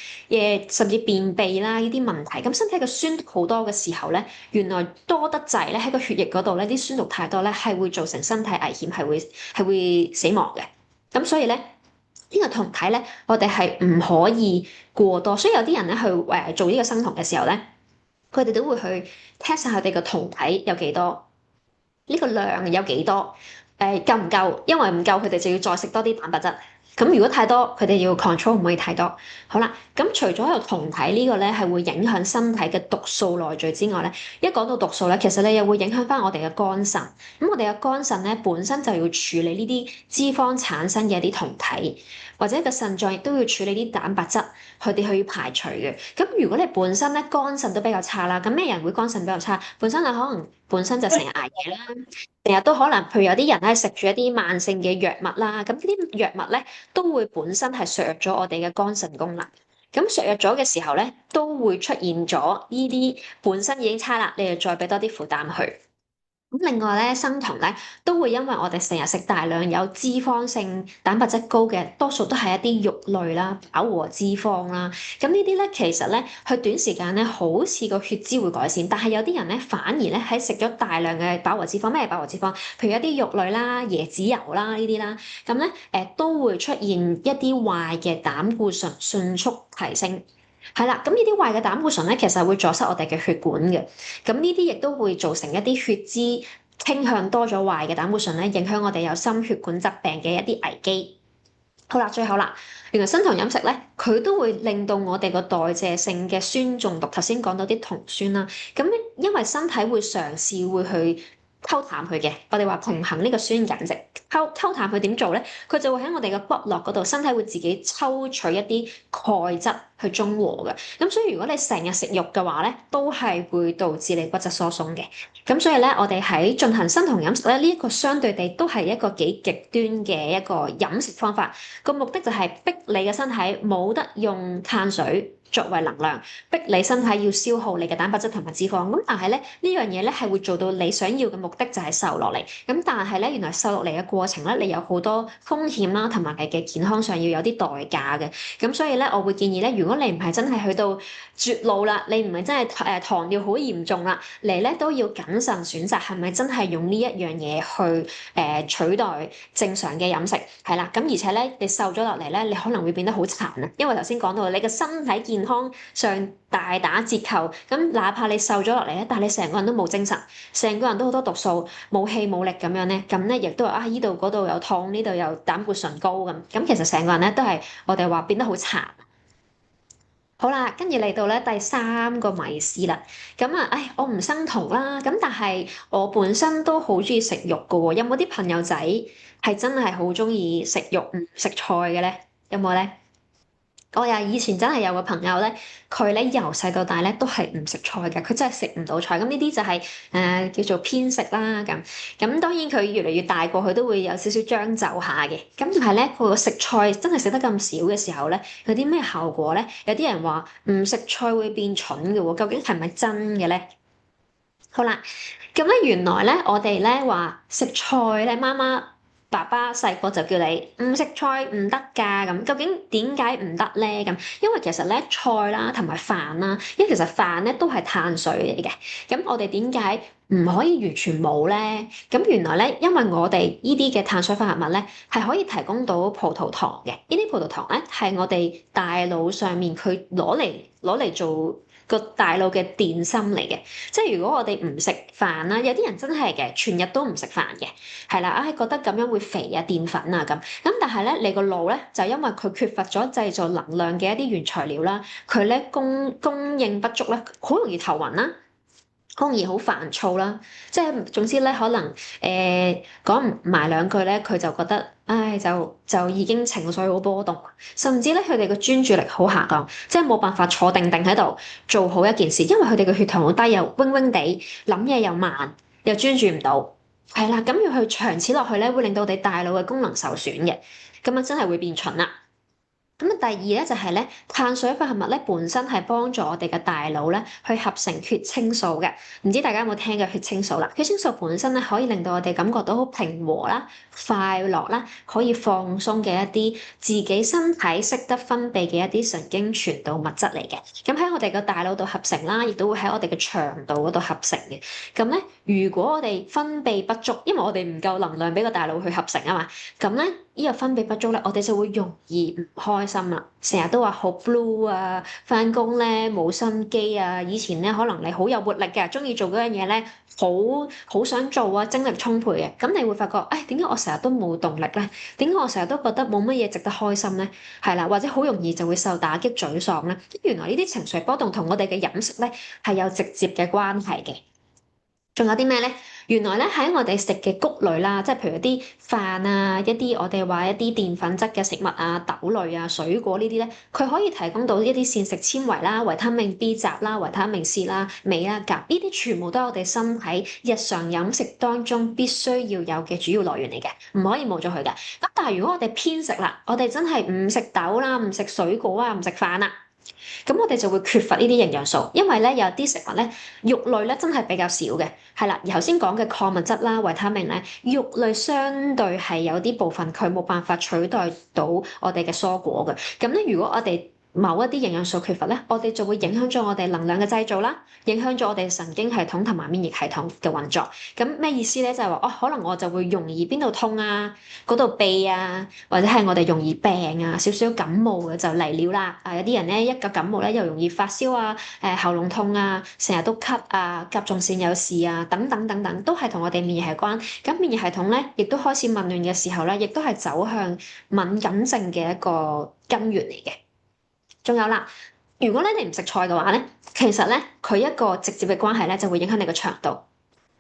甚至便秘啦呢啲問題。咁身體嘅酸毒好多嘅時候咧，原來多得滯咧喺個血液嗰度咧，啲酸毒太多咧，係會造成身體危險，係會死亡嘅。咁所以咧，呢個酮體咧，我哋係唔可以過多。所以有啲人咧去做呢個生酮嘅時候咧，佢哋都會去 test 下佢哋個酮體有幾多，呢個量有幾多。夠唔夠？因為唔夠，佢哋就要再食多啲蛋白質。咁如果太多，佢哋要 control 唔可以太多。好啦，咁除咗有酮體呢個咧係會影響身體嘅毒素內聚之外咧，一講到毒素咧，其實你又會影響翻我哋嘅肝腎。咁我哋嘅肝腎咧本身就要處理呢啲脂肪產生嘅一啲酮體，或者個腎臟亦都要處理啲蛋白質，佢哋去排除嘅。咁如果你本身咧肝腎都比較差啦，咁咩人會肝腎比較差？本身你可能本身就成日捱夜啦。成日都可能，譬如有啲人咧食住一啲慢性嘅藥物啦，咁呢啲藥物咧都會本身係削弱咗我哋嘅肝腎功能。咁削弱咗嘅時候咧，都會出現咗呢啲本身已經差啦，你就再俾多啲負擔佢。咁另外咧，生酮咧都會因為我哋成日食大量有脂肪性、蛋白質高嘅，多數都係一啲肉類啦、飽和脂肪啦。咁呢啲咧，其實咧，佢短時間咧，好似個血脂會改善，但係有啲人咧，反而咧喺食咗大量嘅飽和脂肪，咩係飽和脂肪？譬如一啲肉類啦、椰子油啦呢啲啦，咁咧都會出現一啲壞嘅膽固醇迅速提升。係啦，咁呢啲壞嘅膽固醇咧，其實會阻塞我哋嘅血管嘅。咁呢啲亦都會造成一啲血脂傾向多咗壞嘅膽固醇咧，影響我哋有心血管疾病嘅一啲危機。好啦，最後啦，原來生酮飲食咧，佢都會令到我哋個代謝性嘅酸中毒。頭先講到啲酮酸啦，咁因為身體會嘗試會去溝淡佢嘅，我哋話平衡呢個酸鹼值。溝淡佢點做咧？佢就會喺我哋嘅骨骼嗰度，身體會自己抽取一啲鈣質去中和嘅。咁所以如果你成日食肉嘅話咧，都係會導致你骨質疏鬆嘅。咁所以咧，我哋喺進行生酮飲食咧，呢一個相對地都係一個幾極端嘅一個飲食方法。個目的就係逼你嘅身體冇得用碳水作為能量，逼你身體要消耗你嘅蛋白質同埋脂肪。咁但係咧，呢樣嘢咧係會做到你想要嘅目的，就係瘦落嚟。咁但係咧，原來瘦落嚟嘅過程咧，你有好多風險啦，同埋你嘅健康上要有啲代價嘅。咁所以咧，我會建議咧，如果你唔係真係去到絕路啦，你唔係真係糖尿好嚴重啦，你咧都要謹慎選擇係咪真係用呢一樣嘢去取代正常嘅飲食，係啦。咁而且咧，你瘦咗落嚟咧，你可能會變得好殘啊，因為頭先講到你嘅身體健康上大打折扣。咁哪怕你瘦咗落嚟咧，但係你成個人都冇精神，成個人都好多毒素，冇氣冇力咁樣咧，咁咧亦都話啊，呢度嗰度又痛，呢度又膽固醇高咁，咁其實成個人咧都係我哋話變得好殘。好啦，跟住嚟到咧第三個迷思啦。咁啊，唉，我唔生酮啦，咁但係我本身都好中意食肉噶喎。有冇啲朋友仔係真係好中意食肉唔食菜嘅咧？有冇咧？我又以前真係有個朋友咧，佢咧由細到大咧都係唔食菜嘅，佢真係食唔到菜。咁呢啲就係、叫做偏食啦。咁當然佢越嚟越大個，佢都會有少少將就下嘅。咁但係咧，佢個食菜真係食得咁少嘅時候咧，有啲咩效果咧？有啲人話唔食菜會變蠢嘅喎，究竟係咪真嘅咧？好啦，咁咧原來咧我哋咧話食菜咧，媽媽爸爸細個就叫你唔食菜唔得㗎。咁究竟點解唔得咧？咁因為其實咧菜啦同埋飯啦，因為其實飯咧都係碳水嚟嘅。咁我哋點解唔可以完全冇咧？咁原來咧，因為我哋呢啲嘅碳水化合物咧係可以提供到葡萄糖嘅。呢啲葡萄糖咧係我哋大腦上面佢攞嚟做個大腦嘅電芯嚟嘅。即係如果我哋唔食飯啦，有啲人真係嘅，全日都唔食飯嘅，係啦，覺得咁樣會肥啊、澱粉啊咁。咁但係咧，你個腦咧就因為佢缺乏咗製造能量嘅一啲原材料啦，佢咧供應不足咧，好容易頭暈啦。好容易好煩躁啦，即係總之咧，可能講唔埋兩句咧，佢就覺得，唉，就已經情緒好波動，甚至咧佢哋嘅專注力好下降，即係冇辦法坐定定喺度做好一件事，因為佢哋嘅血糖好低，又嗡嗡地，諗嘢又慢，又專注唔到，係啦，咁要去長此落去咧，會令到我哋大腦嘅功能受損嘅，咁啊真係會變蠢啦。咁啊，第二咧就係咧，碳水化合物咧本身係幫助我哋嘅大腦咧去合成血清素嘅。唔知大家有冇聽過血清素啦？血清素本身咧可以令到我哋感覺到好平和啦、快樂啦，可以放鬆嘅一啲自己身體識得分泌嘅一啲神經傳導物質嚟嘅。咁喺我哋嘅大腦度合成啦，亦都會喺我哋嘅腸道嗰度合成嘅。咁咧，如果我哋分泌不足，因為我哋唔夠能量俾個大腦去合成啊嘛，咁咧呢個分泌不足咧，我哋就會容易唔開心啦，成日都話好 blue 啊，翻工咧冇心機啊。以前咧可能你好有活力嘅，中意做嗰樣嘢咧，好想做啊，精力充沛嘅。咁你會發覺，誒點解我成日都冇動力咧？點解我成日都覺得冇乜嘢值得開心咧？係啦，或者好容易就會受打擊、沮喪咧。原來呢啲情緒波動同我哋嘅飲食咧係有直接嘅關係嘅。仲有啲咩咧？原來咧喺我哋食嘅穀類啦，即係譬如啲飯啊，一啲我哋話一啲澱粉質嘅食物啊、豆類啊、水果呢啲咧，佢可以提供到一啲膳食纖維啦、維他命 B 集啦、維他命 C 啦、鎂啦、鉀，呢啲全部都係我哋身體日常飲食當中必須要有嘅主要來源嚟嘅，唔可以冇咗佢嘅。咁但係如果我哋偏食啦，我哋真係唔食豆啦、唔食水果啊、唔食飯啦。咁我哋就會缺乏呢啲營養素，因為咧有啲食物咧，肉類咧真係比較少嘅，係啦。而頭先講嘅礦物質啦、維他命咧，肉類相對係有啲部分佢冇辦法取代到我哋嘅蔬果嘅。咁咧，如果我哋某一啲營養素缺乏咧，我哋就會影響咗我哋能量嘅製造啦，影響咗我哋神經系統同埋免疫系統嘅運作。咁咩意思咧？就係話哦，可能我就會容易邊度痛啊，嗰度痹啊，或者係我哋容易病啊，少少感冒嘅就嚟了啦。啊，有啲人咧一個感冒咧又容易發燒啊，喉嚨痛啊，成日都咳啊，甲狀腺有事啊，等等等等，都係同我哋免疫系關。咁免疫系統咧，亦都開始紊亂嘅時候咧，亦都係走向敏感症嘅一個根源嚟嘅。仲有啦，如果咧你唔食菜嘅話咧，其實咧佢一個直接嘅關係咧就會影響你個腸道。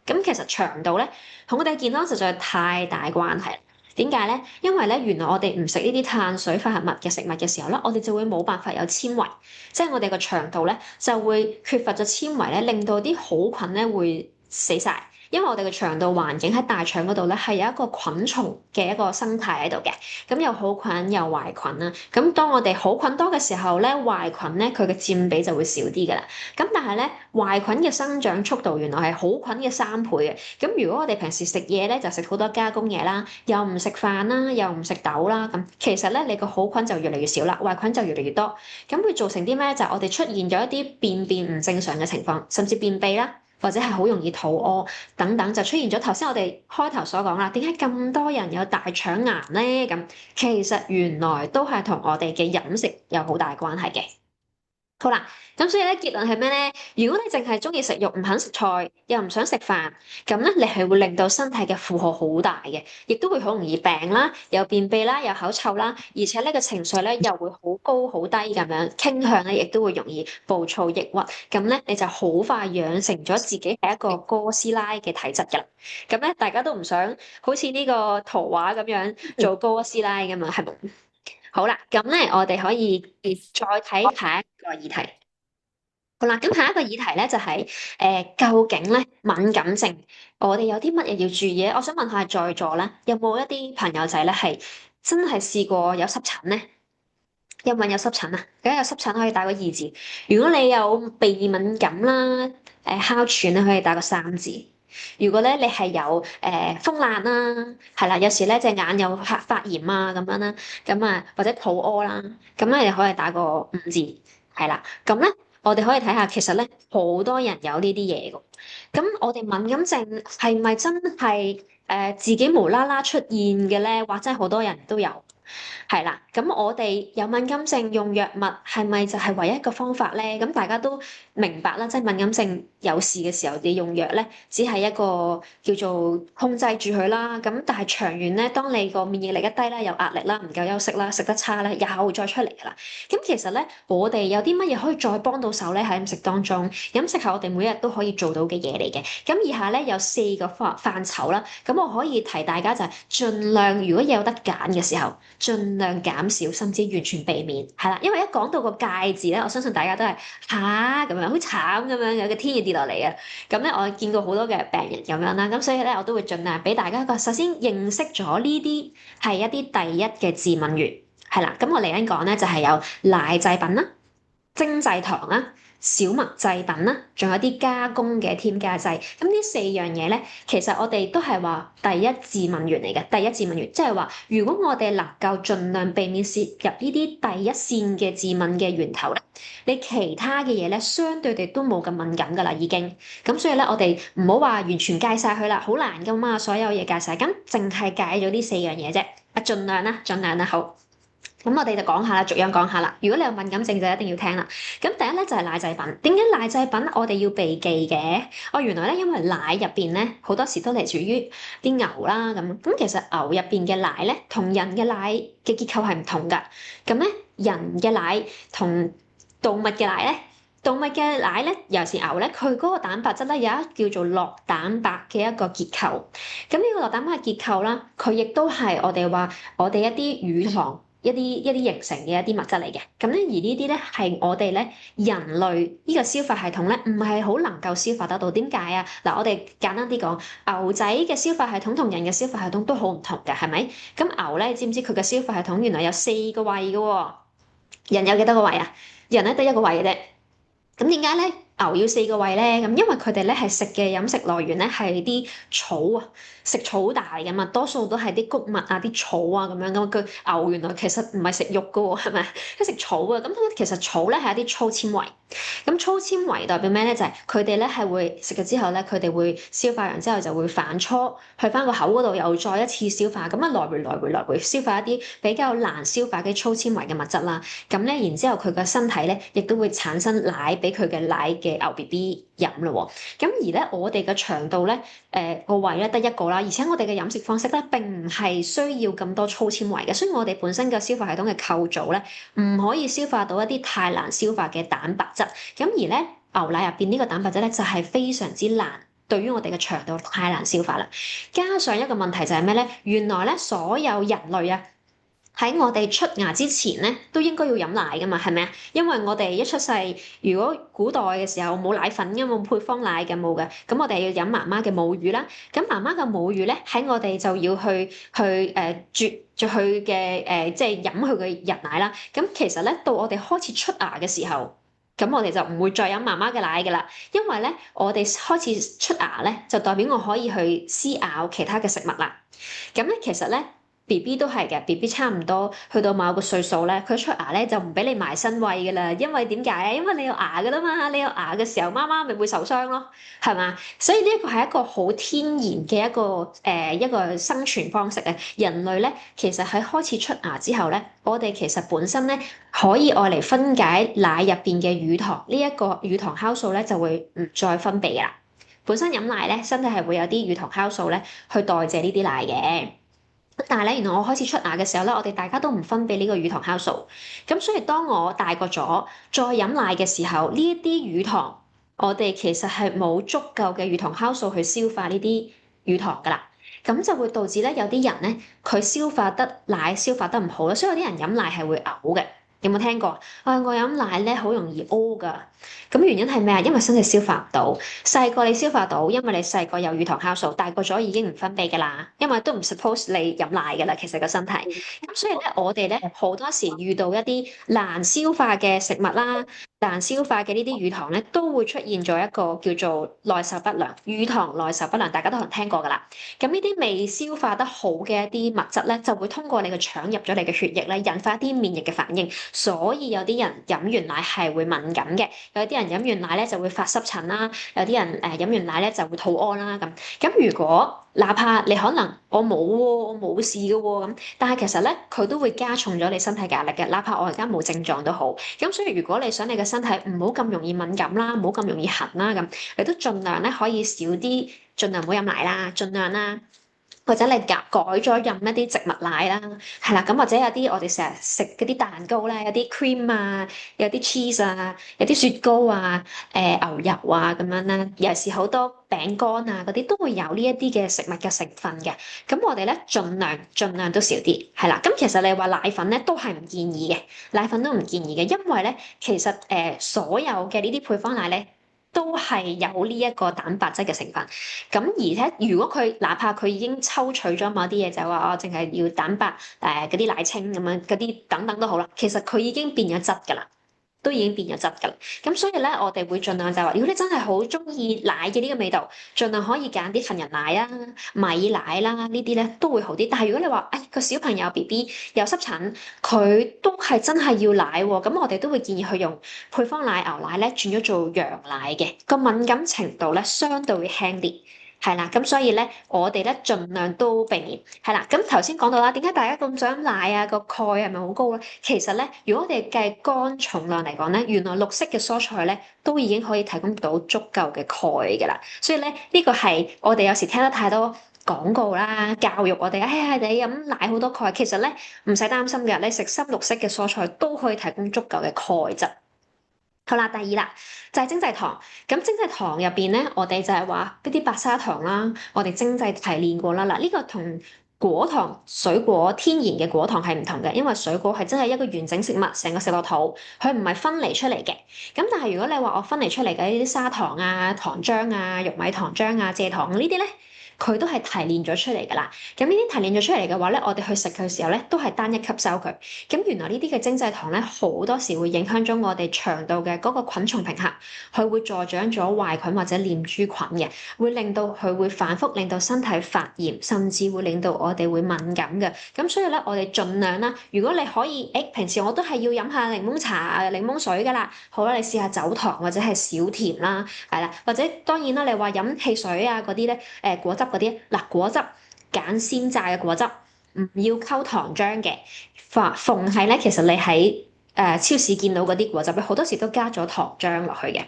咁其實腸道咧同我哋嘅健康實在太大關係。點解咧？因為咧原來我哋唔食呢啲碳水化合物嘅食物嘅時候咧，我哋就會冇辦法有纖維，即係我哋個腸道咧就會缺乏咗纖維咧，令到啲好菌咧會死晒。因為我哋嘅腸道環境喺大腸嗰度咧，係有一個菌蟲嘅一個生態喺度嘅，咁有好菌有壞菌啦。咁當我哋好菌多嘅時候咧，壞菌咧佢嘅佔比就會少啲噶啦。咁但係咧，壞菌嘅生長速度原來係好菌嘅3倍嘅。咁如果我哋平時食嘢咧，就食好多加工嘢啦，又唔食飯啦，又唔食豆啦，咁其實咧你個好菌就越嚟越少啦，壞菌就越嚟越多。咁會造成啲咩？就係我哋出現咗一啲便便唔正常嘅情況，甚至便秘啦。或者係好容易肚屙等等，就出現咗頭先我哋開頭所講啦。點解咁多人有大腸癌咧？咁其實原來都係同我哋嘅飲食有好大關係嘅。好啦，咁所以咧結論係咩咧？如果你淨係中意食肉，唔肯食菜，又唔想食飯，咁咧你係會令到身體嘅負荷好大嘅，亦都會好容易病啦，又便秘啦，又口臭啦，而且呢個情緒咧又會好高好低咁樣，傾向咧亦都會容易暴躁抑鬱，咁咧你就好快養成咗自己係一個哥斯拉嘅體質㗎啦。咁咧大家都唔想好似呢個圖畫咁樣做哥斯拉㗎嘛，係咪？好啦，咁咧我哋可以再睇下一個議題。好啦，咁下一個議題咧就係、究竟咧敏感症，我哋有啲乜嘢要注意咧？我想問下在座咧，有冇一啲朋友仔咧係真係試過有濕疹咧？有冇人有濕疹啊？如果有濕疹可以打個2字。如果你有鼻敏感啦，哮喘咧可以打個3字。如果咧你係有風爛啦，係啦，有時咧隻眼有發炎啊咁樣啦，咁啊或者肚屙啦，咁咧你可以打個5字，係啦。咁咧我哋可以睇下，其實咧好多人有呢啲嘢㗎。咁我哋敏感症係咪真係自己無啦啦出現嘅咧？或者好多人都有。係啦，咁我哋有敏感症用藥物係咪就係唯一一個方法咧？咁大家都明白啦，即係敏感症有事嘅時候，你用藥咧，只係一個叫做控制住佢啦。咁但係長遠咧，當你個免疫力一低啦，有壓力啦，唔夠休息啦，食得差咧，又再出嚟㗎啦。咁其實咧，我哋有啲乜嘢可以再幫到手咧？喺飲食當中，飲食係我哋每日都可以做到嘅嘢嚟嘅。咁以下咧有4個範疇啦。咁我可以提大家就係盡量，如果有得揀嘅時候，盡量減少，甚至完全避免，係啦。因為一講到個戒字咧，我相信大家都係吓咁樣，好慘咁樣，有個天要跌落嚟啊！咁咧，我見過好多嘅病人咁樣啦，咁所以咧，我都會盡量俾大家一個首先認識咗呢啲係一啲第一嘅致敏源，係啦。咁我嚟緊講咧就係有奶製品啦、精製糖啦、小麥製品啦，仲有啲加工嘅添加劑。咁呢4樣嘢咧，其實我哋都係話第一致敏源嚟嘅。第一致敏源，即係話如果我哋能夠盡量避免攝入呢啲第一線嘅致敏嘅源頭咧，你其他嘅嘢咧，相對地都冇咁敏感噶啦，已經。咁所以咧，我哋唔好話完全戒晒佢啦，好難噶嘛，所有嘢戒晒。咁淨係戒咗呢4樣嘢啫。啊，盡量啦，盡量啦，好。咁我哋就講下啦，逐樣講下啦。如果你有敏感症就一定要聽啦。咁第一咧就係奶製品。點解奶製品我哋要避忌嘅？哦，原來咧因為奶入邊咧好多時都嚟自於啲牛啦咁。咁其實牛入邊嘅奶咧同人嘅奶嘅結構係唔同㗎。咁咧人嘅奶同動物嘅奶咧，動物嘅奶咧尤其是牛咧，佢嗰個蛋白質咧有一叫做酪蛋白嘅一個結構。咁呢個酪蛋白嘅結構啦，佢亦都係我哋話我哋一啲乳糖。一啲形成嘅一啲物質嚟嘅，咁咧而呢啲咧係我哋咧人類呢個消化系統咧唔係好能夠消化得到，點解啊？嗱，我哋簡單啲講，牛仔嘅消化系統同人嘅消化系統都好唔同嘅，係咪？咁牛咧，你知唔知佢嘅消化系統原來有4個胃嘅喎？人有幾多個胃啊？人咧得1個胃嘅啫。咁點解咧？牛要4個胃咧？咁因為佢哋咧係食嘅飲食來源咧係啲草啊，食草大㗎嘛，多數都係啲穀物啊、啲草啊咁樣。咁佢牛原來其實唔係食肉㗎喎，係咪？佢食草啊。咁其實草咧係一啲粗纖維。咁粗纖維代表咩咧？就係佢哋咧係會食咗之後咧，佢哋會消化完之後就會反芻去翻個口嗰度，又再一次消化，咁啊來回消化一啲比較難消化嘅粗纖維嘅物質啦。咁咧，然之後佢個身體咧亦都會產生奶俾佢嘅奶嘅牛 BB 飲咯喎。咁而咧我哋嘅腸道咧，個胃咧得一個啦，而且我哋嘅飲食方式咧並唔係需要咁多粗纖維嘅，所以我哋本身嘅消化系統嘅構造咧唔可以消化到一啲太難消化嘅蛋白質。咁而咧牛奶入邊呢個蛋白質咧就係非常之難，對於我哋嘅腸道太難消化啦。加上一個問題就係咩咧？原來咧所有人類啊喺我哋出牙之前咧都應該要飲奶噶嘛，係咪啊？因為我哋一出世，如果古代嘅時候冇奶粉嘅，冇配方奶嘅，冇嘅，咁我哋要飲媽媽嘅母乳啦。咁媽媽嘅母乳咧喺我哋就要去啜住佢嘅即係飲佢嘅日奶啦。咁其實咧到我哋開始出牙嘅時候，咁我哋就唔會再飲媽媽嘅奶㗎啦，因為咧我哋開始出牙咧，就代表我可以去撕咬其他嘅食物啦。咁咧其實咧 BB 都係嘅，BB 差唔多去到某個歲數咧，佢出牙咧就唔俾你埋身餵㗎啦，因為點解啊？因為你有牙㗎啦嘛，你有牙嘅時候，媽媽咪會受傷咯，係嘛？所以呢一個係一個好天然嘅一個生存方式啊！人類咧其實喺開始出牙之後咧，我哋其實本身咧可以愛嚟分解奶入邊嘅乳糖，呢一個乳糖酵素咧就會唔再分泌㗎啦。本身飲奶咧，身體係會有啲乳糖酵素咧去代謝呢啲奶嘅。但係咧，原來我開始出牙嘅時候咧，我哋大家都唔分泌呢個乳糖酵素，咁所以當我大個咗再飲奶嘅時候，呢一啲乳糖，我哋其實係冇足夠嘅乳糖酵素去消化呢啲乳糖噶啦，咁就會導致咧有啲人咧佢奶消化得唔好啦，所以有啲人飲奶係會嘔嘅。有冇聽過？我飲奶咧好容易屙㗎，咁原因係咩啊？因為身體消化唔到。細個你消化到，因為你細個有乳糖酵素，大個咗已經唔分泌㗎啦，因為都唔 suppose 你飲奶㗎啦，其實個身體。咁所以咧，我哋咧好多時遇到一啲難消化嘅食物啦，難消化嘅呢啲乳糖咧，都會出現咗一個叫做耐受不良，乳糖耐受不良，大家都可能聽過㗎啦。咁呢啲未消化得好嘅一啲物質咧，就會通過你嘅腸入咗你嘅血液咧，引發一啲免疫嘅反應。所以有啲人飲完奶係會敏感嘅，有啲人飲完奶咧就會發濕疹啦，有啲人飲完奶咧就會肚屙啦咁。咁如果哪怕你可能我冇喎，我冇事嘅喎咁，但係其實咧佢都會加重咗你身體嘅壓力嘅。哪怕我而家冇症狀都好，咁所以如果你想你嘅身體唔好咁容易敏感啦，唔好咁容易痕啦咁，你都盡量咧可以少啲，盡量唔好飲奶啦，盡量啦。或者你改咗飲一啲植物奶啦，係啦，咁或者有啲我哋成日食嗰啲蛋糕咧，有啲 cream 啊，有啲 cheese 啊，有啲雪糕啊，牛油啊咁樣啦，尤其是好多餅乾啊嗰啲都會有呢一啲嘅食物嘅成分嘅，咁我哋咧盡量都少啲，係啦，咁其實你話奶粉咧都係唔建議嘅，奶粉都唔建議嘅，因為咧其實所有嘅呢啲配方奶咧，都係有呢一個蛋白質嘅成分，咁而且如果佢哪怕佢已經抽取咗某啲嘢，就係話我淨係要蛋白嗰啲奶清咁樣嗰啲等等都好啦，其實佢已經變咗質㗎啦，都已經變咗質㗎啦。咁所以咧，我哋會盡量就係話，如果你真係好中意奶嘅呢個味道，盡量可以揀啲杏仁奶啊、米奶啦，呢啲咧都會好啲。但係如果你話，個小朋友 BB 有濕疹，佢都係真係要奶喎，咁我哋都會建議佢用配方奶、牛奶咧轉咗做羊奶嘅，個敏感程度咧相對會輕啲。係啦，咁所以咧，我哋咧盡量都避免。係啦，咁頭先講到啦，點解大家咁想飲奶啊？個鈣係咪好高咧？其實咧，如果我哋計乾重量嚟講咧，原來綠色嘅蔬菜咧都已經可以提供到足夠嘅鈣㗎啦。所以咧，呢個係我哋有時聽得太多廣告啦，教育我哋，哎呀，你飲奶好多鈣，其實咧唔使擔心嘅，你食深綠色嘅蔬菜都可以提供足夠嘅鈣質。好啦，第二啦，就係精製糖。咁精製糖入邊咧，我哋就係話嗰啲白砂糖啦，我哋精製提煉過啦。嗱，呢個同果糖、水果天然嘅果糖係唔同嘅，因為水果係真係一個完整食物，成個食落肚，佢唔係分離出嚟嘅。咁但係如果你話我分離出嚟嘅呢啲砂糖啊、糖漿啊、玉米糖漿啊、蔗糖呢啲咧，佢都係提煉咗出嚟㗎啦。咁呢啲提煉咗出嚟嘅話咧，我哋去食佢嘅時候咧，都係單一吸收佢。咁原來呢啲嘅精製糖咧，好多時會影響咗我哋腸道嘅嗰個菌叢平衡，佢會助長咗壞菌或者念珠菌嘅，會令到佢會反覆令到身體發炎，甚至會令到我哋會敏感嘅。咁所以咧，我哋盡量啦，如果你可以，平時我都係要飲下檸檬茶啊、檸檬水㗎啦。好啦，你試下走糖或者係少甜啦，係啦，或者當然啦，你話飲汽水啊嗰啲咧，果汁嗰啲，嗱果汁揀鮮榨嘅果汁，唔要溝糖漿嘅。逢係咧，其實你喺超市見到嗰啲果汁咧，好多時都加咗糖漿落去嘅。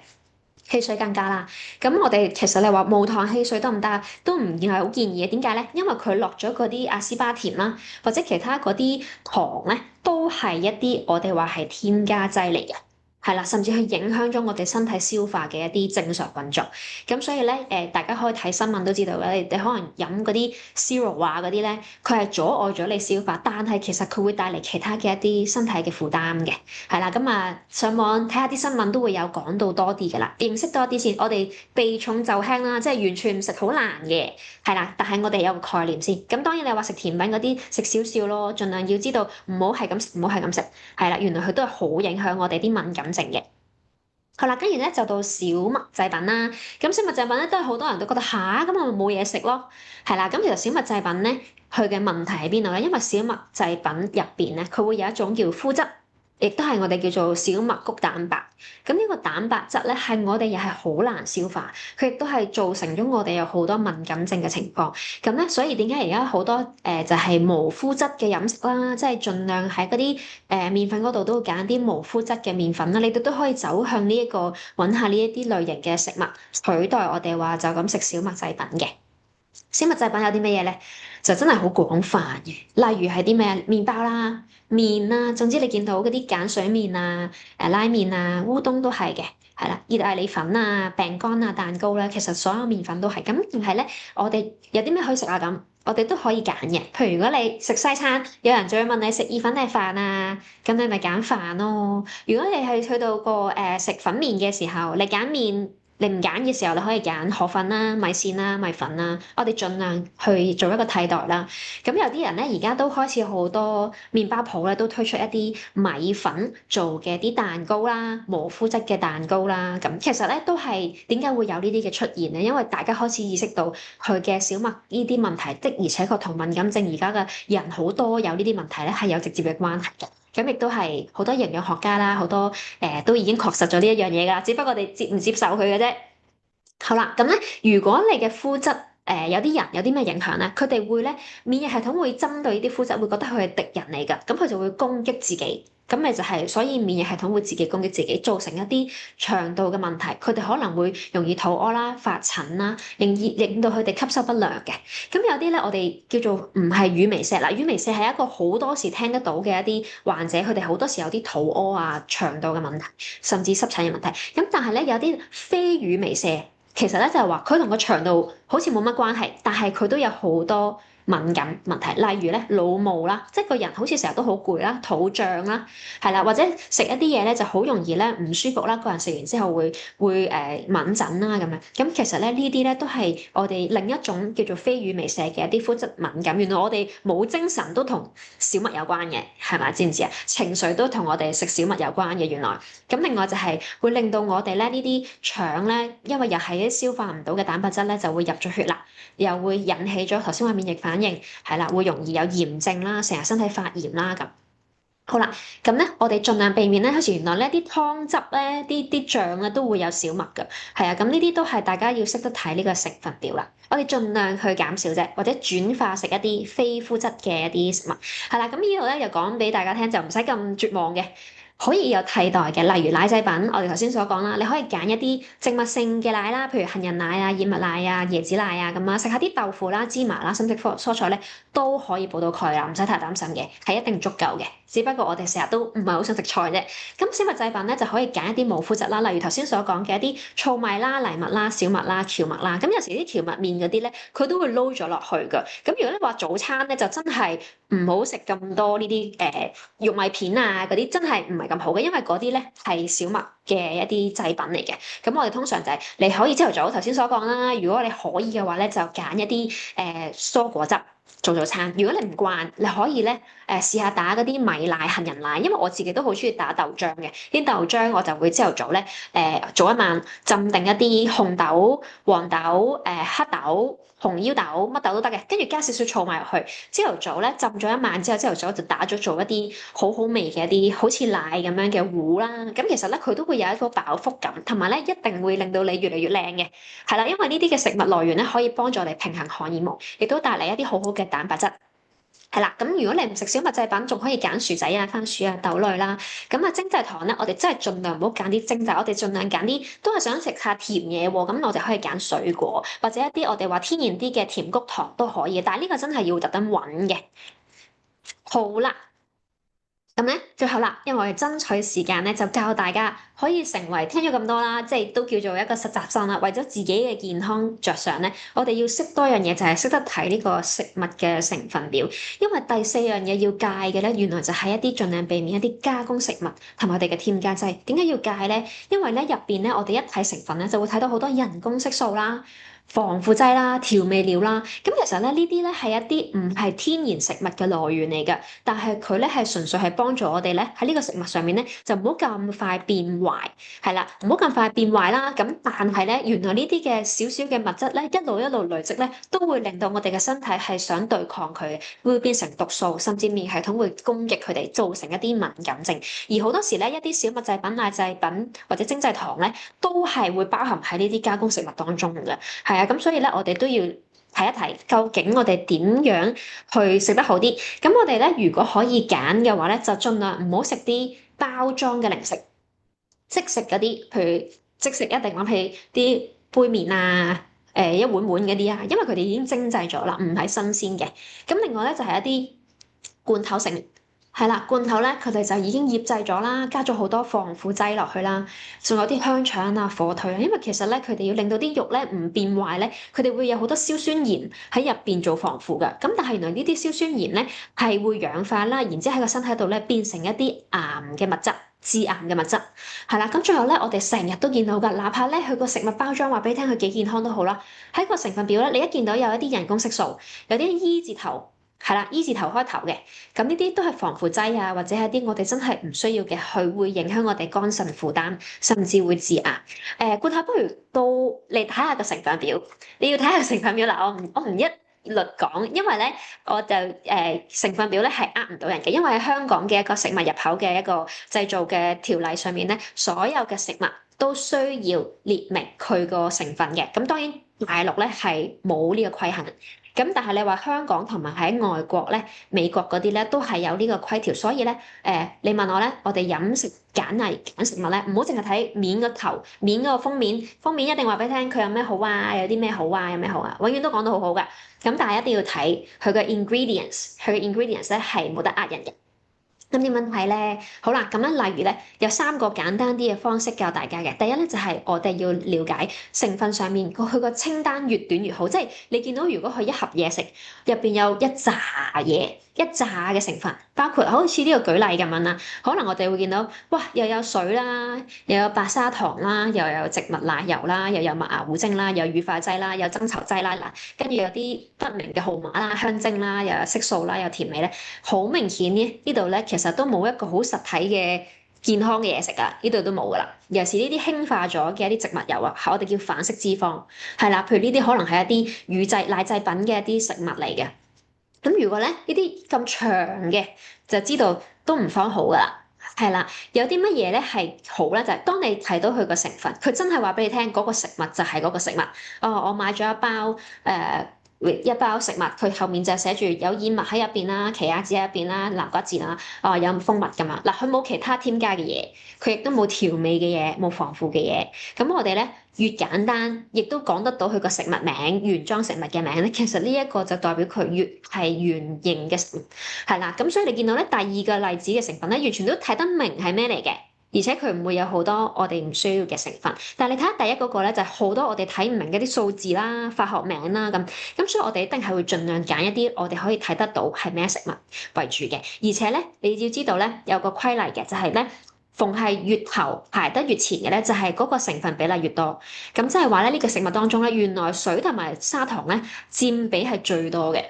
汽水更加啦，咁我哋其實你話無糖汽水得唔得？都唔係好建議嘅。點解咧？因為佢落咗嗰啲阿斯巴甜啦，或者其他嗰啲糖咧，都係一啲我哋話係添加劑嚟嘅。係啦，甚至係影響咗我哋身體消化嘅一啲正常運作。咁所以咧，大家可以睇新聞都知道嘅，你可能飲嗰啲 zero 啊嗰啲咧，佢係阻礙咗你消化，但係其實佢會帶嚟其他嘅一啲身體嘅負擔嘅。係啦，咁啊上網睇下啲新聞都會有講到多啲嘅啦，認識多啲先。我哋避重就輕啦，即係完全唔食好難嘅，係啦。但係我哋有個概念先。咁當然你話食甜品嗰啲食少少咯，盡量要知道唔好係咁，唔好係咁食。係啦，原來佢都係好影響我哋啲敏感性嘅。好啦，跟住咧就到小麥製品啦。咁小麥製品咧都係好多人都覺得吓，咁我咪冇嘢食咯。係啦，咁其實小麥製品咧，佢嘅問題喺邊度咧？因為小麥製品入邊咧，佢會有一種叫麩質。亦都係我哋叫做小麥谷蛋白，咁呢個蛋白質咧係我哋又係好難消化，佢亦都係造成咗我哋有好多敏感症嘅情況。咁咧，所以點解而家好多就係無麩質嘅飲食啦，即係盡量喺嗰啲麵粉嗰度都會揀啲無麩質嘅麵粉啦，你哋都可以走向呢一個揾下呢一啲類型嘅食物取代我哋話就咁食小麥製品嘅。小麥製品有啲咩嘢咧？就真係好廣泛嘅，例如係啲咩麵包啦、麵啦，總之你見到嗰啲鹼水麵啊、拉麵啊、烏冬都係嘅，係啦，意大利粉啊、餅乾啊、蛋糕啦，其實所有麵粉都係。咁但係咧，我哋有啲咩可以食啊？咁我哋都可以揀嘅。譬如如果你食西餐，有人就會問你食意粉定係飯啊，咁你咪揀飯咯。如果你係去到個食粉麵嘅時候，你揀麵。你唔揀嘅時候，你可以揀河粉啦、米線啦、米粉啦，我哋盡量去做一個替代啦。咁有啲人咧，而家都開始好多麵包鋪咧，都推出一啲米粉做嘅啲蛋糕啦、無麩質嘅蛋糕啦。咁其實咧都係點解會有呢啲嘅出現咧？因為大家開始意識到佢嘅小麥呢啲問題的，而且確同敏感症而家嘅人好多有呢啲問題咧，係有直接嘅關係嘅。咁亦都係好多營養學家啦，好多都已經確實咗呢一樣嘢㗎，只不過我哋接唔接受佢嘅啫。好啦，咁咧，如果你嘅膚質有啲人有啲咩影響咧，佢哋會咧免疫系統會針對呢啲膚質，會覺得佢係敵人嚟㗎，咁佢就會攻擊自己。咁咪就係，所以免疫系統會自己攻擊自己，造成一啲腸道嘅問題。佢哋可能會容易肚屙啦、發疹啦，令到佢哋吸收不良嘅。咁有啲咧，我哋叫做唔係乳糜瘧啦。乳糜瘧係一個好多時聽得到嘅一啲患者，佢哋好多時有啲肚屙啊、腸道嘅問題，甚至濕疹嘅問題。咁但係咧，有啲非乳糜瘧，其實咧就係話佢同個腸道好似冇乜關係，但係佢都有好多敏感問題，例如咧腦霧啦，即係個人好似成日都好攰啦、肚脹啦，係啦，或者食一啲嘢咧就好容易咧唔舒服啦，個人食完之後會敏疹啦咁樣。咁其實咧呢啲咧都係我哋另一種叫做非乳糜瘧嘅一啲膚質敏感。原來我哋冇精神都同小麥有關嘅，係咪？知唔知啊？情緒都同我哋食小麥有關嘅原來。咁另外就係會令到我哋咧呢啲腸咧，因為又係啲消化唔到嘅蛋白質咧，就會入咗血啦，又會引起咗頭先話免疫反應，係啦，會容易有炎症啦，成日身體發炎啦咁。好啦，咁咧我哋盡量避免咧，好似原來呢啲湯汁咧、啲醬咧都會有小麥㗎，係啊，咁呢啲都係大家要識得睇呢個成分表啦。我哋盡量去減少啫，或者轉化食一啲非麩質嘅一啲食物。係啦，咁呢度咧就講俾大家聽，就唔使咁絕望嘅。可以有替代嘅，例如奶製品，我哋頭先所講啦，你可以揀一啲植物性嘅奶啦，譬如杏仁奶啊、燕麥奶啊、椰子奶啊咁啊，食下啲豆腐啦、芝麻啦、深色蔬菜咧，都可以補到鈣啦，唔使太擔心嘅，係一定足夠嘅。只不過我哋成日都唔係好想食菜啫。咁小麥製品咧就可以揀一啲冇麩質啦，例如頭先所講嘅一啲糙米啦、藜麥啦、小麥啦、蕎麥啦。咁有時啲蕎麥麵嗰啲咧，佢都會撈咗落去㗎。咁如果你話早餐咧，就真係唔好食咁多呢啲玉米片啊嗰啲，真係唔係咁好嘅，因為嗰啲咧係小麥嘅一啲製品嚟嘅。咁我哋通常就係你可以朝頭早頭先所講啦，如果你可以嘅話咧，就揀一啲蔬果汁做早餐。如果你唔慣，你可以咧試下打嗰啲米奶、杏仁奶，因為我自己都好中意打豆漿嘅。啲豆漿我就會朝頭早咧早一晚浸定一啲紅豆、黃豆、黑豆、紅腰豆，乜豆都得嘅，跟住加少少糙米落去。朝頭早咧浸咗一晚之後，朝頭早就打咗做一啲好好味嘅一啲好似奶咁樣嘅糊啦。咁其實咧佢都會有一個飽腹感，同埋咧一定會令到你越嚟越靚嘅。係啦，因為呢啲嘅食物來源咧可以幫助你平衡荷爾蒙，亦都帶嚟一啲好好嘅蛋白質。係啦，咁如果你唔食小麥製品，仲可以揀薯仔啊、番薯啊、豆類啦。咁啊，精製糖咧，我哋真係盡量唔好揀啲精製，我哋盡量揀啲都係想食下甜嘢喎。咁我哋可以揀水果，或者一啲我哋話天然啲嘅甜菊糖都可以。但係呢個真係要特登揾嘅。好啦。咁咧，最後啦，因為我哋爭取時間咧，就教大家可以成為聽咗咁多啦，即係都叫做一個實習生啦。為咗自己嘅健康着想咧，我哋要識多樣嘢，就係識得睇呢個食物嘅成分表。因為第四樣嘢要戒嘅咧，原來就係一啲盡量避免一啲加工食物同埋我哋嘅添加劑。點解要戒咧？因為咧入邊咧，我哋一睇成分咧，就會睇到好多人工色素啦、防腐劑啦、調味料啦。咁其實咧，呢啲咧係一啲唔係天然食物嘅來源嚟㗎，但係佢咧係純粹係幫助我哋咧喺呢個食物上面咧就唔好咁快變壞，係啦，唔好咁快變壞啦。咁但係咧，原來呢啲嘅少少嘅物質咧，一路一路累積咧，都會令到我哋嘅身體係想對抗佢，會變成毒素，甚至免疫系統會攻擊佢哋，造成一啲敏感症。而好多時咧，一啲小麥製品、奶製品或者精製糖咧，都係會包含喺呢啲加工食物當中嘅。係啊，咁所以咧，我哋都要睇一睇，究竟我哋點樣去食得好啲。咁我哋咧，如果可以揀嘅話咧，就盡量唔好食啲包裝嘅零食，即食嗰啲，譬如即食一定諗起啲杯麵啊，一碗碗嗰啲啊，因為佢哋已經精製咗啦，唔係新鮮嘅。咁另外咧就係一啲罐頭食物。係啦，罐頭咧，佢哋就已經醃製咗啦，加咗好多防腐劑落去啦，仲有啲香腸啊、火腿啊，因為其實咧，佢哋要令到啲肉咧唔變壞咧，佢哋會有好多硝酸鹽喺入邊做防腐㗎。咁但係原來呢啲硝酸鹽咧係會氧化啦，然之後喺個身體度咧變成一啲癌嘅物質。致癌嘅物質係啦，咁最後咧，我哋成日都見到㗎，哪怕咧佢個食物包裝話俾你聽佢幾健康都好啦，喺個成分表咧，你一見到有一啲人工色素，有啲 E 字頭。係啦，E 字頭開頭嘅，咁呢啲都係防腐劑啊，或者係啲我哋真係唔需要嘅，佢會影響我哋肝腎負擔，甚至會致癌。罐頭不如都你睇下個成分表，你要睇下成分表啦。我唔一律講，因為咧我就成分表咧係呃唔到人嘅，因為喺香港嘅一個食物入口嘅一個製造嘅條例上面咧，所有嘅食物都需要列明佢個成分嘅。咁當然大陸咧係冇呢個規限。咁但係你話香港同埋喺外國咧，美國嗰啲咧都係有呢個規條，所以咧你問我咧，我哋飲食揀嚟揀食物咧，唔好淨係睇面個頭，面嗰個封面，封面一定話俾你聽佢有咩好啊，有啲咩好啊，有咩好啊，永遠都講得好好㗎。咁但係一定要睇佢嘅 ingredients，佢嘅 ingredients 咧係冇得呃人嘅。咁點樣睇咧？好啦，咁樣例如咧，有三個簡單啲嘅方式教大家嘅。第一咧就係我哋要了解成分上面佢個清單越短越好，即係你見到如果佢一盒嘢食入邊有一紮嘢。一紮嘅成分，包括好似呢個舉例咁樣啦，可能我哋會見到，哇，又有水啦，又有白砂糖啦，又有植物奶油啦，又有麥芽糊精啦，有乳化劑啦，有增稠劑啦，嗱，跟住有啲不明嘅號碼啦、香精啦，又有色素啦，有甜味咧，好明顯呢度咧其實都冇一個好實體嘅健康嘅嘢食噶，呢度都冇噶啦，尤其是呢啲氫化咗嘅一啲植物油啊，我哋叫反式脂肪，係啦，譬如呢啲可能係一啲乳製奶製品嘅一啲食物嚟嘅。咁如果咧呢啲咁長嘅，就知道都唔方好噶啦，係啦。有啲乜嘢咧係好咧？就係當你睇到佢個成分，佢真係話俾你聽嗰個食物就係嗰個食物。哦，我買咗一包食物，佢後面就寫住有燕麥喺入邊啦，奇亞籽喺入邊啦，南瓜籽啦，哦，有蜂蜜噶嘛。嗱，佢冇其他添加嘅嘢，佢亦都冇調味嘅嘢，冇防腐嘅嘢。咁我哋咧越簡單，亦都講得到佢個食物名、原裝食物嘅名咧，其實呢一個就代表佢越係原形嘅食物，係啦。咁所以你見到咧，第二個例子嘅成分咧，完全都睇得明係咩嚟嘅。而且佢唔會有好多我哋唔需要嘅成分，但係你睇下第一嗰個咧，就係好多我哋睇唔明嘅啲數字啦、化學名啦咁，所以我哋一定係會盡量揀一啲我哋可以睇得到係咩食物為主嘅。而且咧，你要知道咧，有個規例嘅就係咧，逢係月頭排得越前嘅咧，就係嗰個成分比例越多。咁即係話咧，呢個食物當中咧，原來水同埋砂糖咧佔比係最多嘅。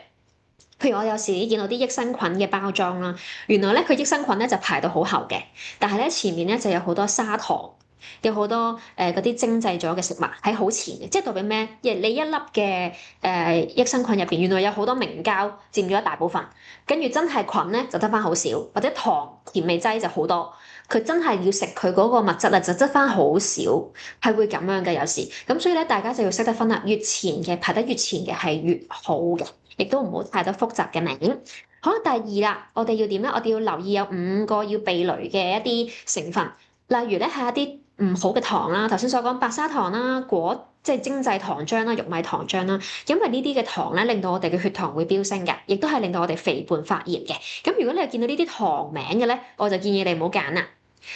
譬如我有時見到啲益生菌嘅包裝啦，原來咧佢益生菌咧就排到好後嘅，但係咧前面咧就有好多砂糖，有好多嗰啲精製咗嘅食物喺好前嘅，即係代表咩？你一粒嘅益生菌入邊，原來有好多明膠佔咗一大部分，跟住真係菌咧就得翻好少，或者糖甜味劑就好多，佢真係要食佢嗰個物質啊，就得翻好少，係會咁樣嘅有時。咁所以咧，大家就要識得分啦，越前嘅排得越前嘅係越好嘅。亦都唔好太多複雜嘅名。好，第二啦，我哋要點咧？我哋要留意有5個要避雷嘅一啲成分，例如咧係一啲唔好嘅糖啦，頭先所講白砂糖啦、即係精製糖漿啦、玉米糖漿啦，因為呢啲嘅糖咧令到我哋嘅血糖會飆升嘅，亦都係令到我哋肥胖發炎嘅。咁如果你係見到呢啲糖名嘅咧，我就建議你唔好揀啦。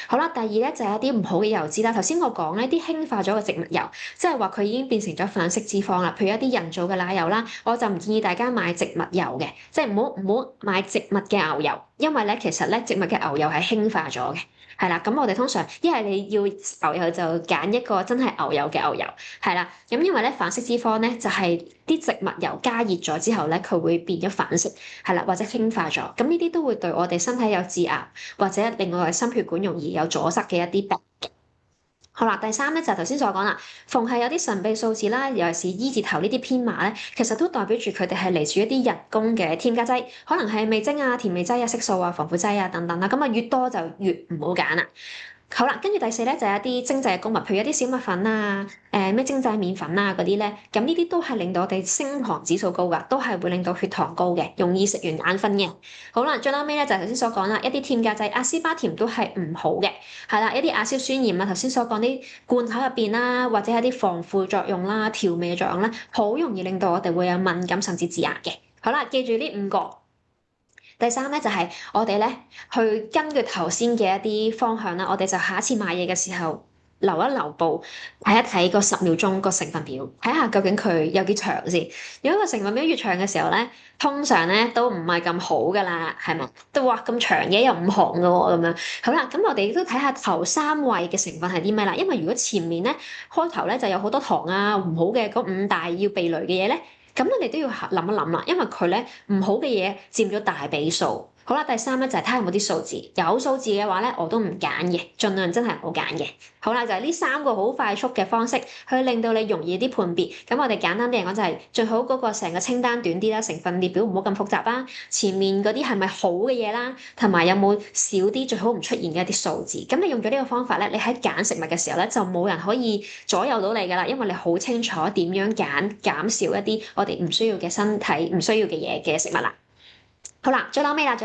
好啦，第二咧就係一啲唔好嘅油脂啦。頭先我講咧啲氫化咗嘅植物油，即係話佢已經變成咗反式脂肪啦。譬如一啲人造嘅奶油啦，我就唔建議大家買植物油嘅，即係唔好買植物嘅牛油，因為咧其實咧植物嘅牛油係氫化咗嘅。係啦，咁我哋通常一係你要牛油就揀一個真係牛油嘅牛油，係啦。咁因為咧反式脂肪咧就係啲植物油加熱咗之後咧，佢會變咗反式，係啦，或者氫化咗。咁呢啲都會對我哋身體有致癌，或者令我哋心血管容易有阻塞嘅一啲病。好啦，第三咧就係頭先所講啦，逢係有啲神秘數字啦，尤其是 E 字頭呢啲編碼咧，其實都代表住佢哋係嚟自一啲人工嘅添加劑，可能係味精啊、甜味劑啊、色素啊、防腐劑啊等等啦。咁啊，越多就越唔好揀啦。好啦，跟住第四咧就係一啲精製嘅穀物，譬如一啲小麥粉啊、咩精製麵粉啊嗰啲咧，咁呢啲都係令到我哋升糖指數高噶，都係會令到血糖高嘅，容易食完眼瞓嘅。好啦，最後尾咧就係頭先所講啦，一啲添加劑阿斯巴甜都係唔好嘅，係啦，一啲亞硝酸鹽啊，頭先所講啲罐頭入邊啦，或者係啲防腐作用啦、調味作用啦，好容易令到我哋會有敏感甚至致癌嘅。好啦，記住呢5個。第三咧就係我哋咧去根據頭先嘅一啲方向啦，我哋就下一次買嘢嘅時候留一留步，睇一睇個10秒鐘個成分表，睇下究竟佢有幾長先。如果個成分表越長嘅時候咧，通常咧都唔係咁好噶啦，係咪？都話咁長嘅有5行噶喎，咁樣。好啦，咁我哋都睇下頭3位嘅成分係啲咩啦。因為如果前面咧開頭咧就有好多糖啊，唔好嘅嗰5大要避雷嘅嘢咧。咁你哋都要諗一諗啦，因為佢咧唔好嘅嘢佔咗大比數。好啦，第三咧就係睇下有冇啲數字，有數字嘅話咧我都唔揀嘅，盡量真係唔好揀嘅。好啦，就係呢3個好快速嘅方式去令到你容易啲判別。咁我哋簡單啲嚟講就係最好嗰個成個清單短啲啦，成分列表唔好咁複雜啦，前面嗰啲係咪好嘅嘢啦，同埋有冇少啲最好唔出現嘅一啲數字。咁你用咗呢個方法咧，你喺揀食物嘅時候咧就冇人可以左右到你噶啦，因為你好清楚點樣揀，減少一啲我哋唔需要嘅身體唔需要嘅嘢嘅食物啦。好啦，最後尾啦，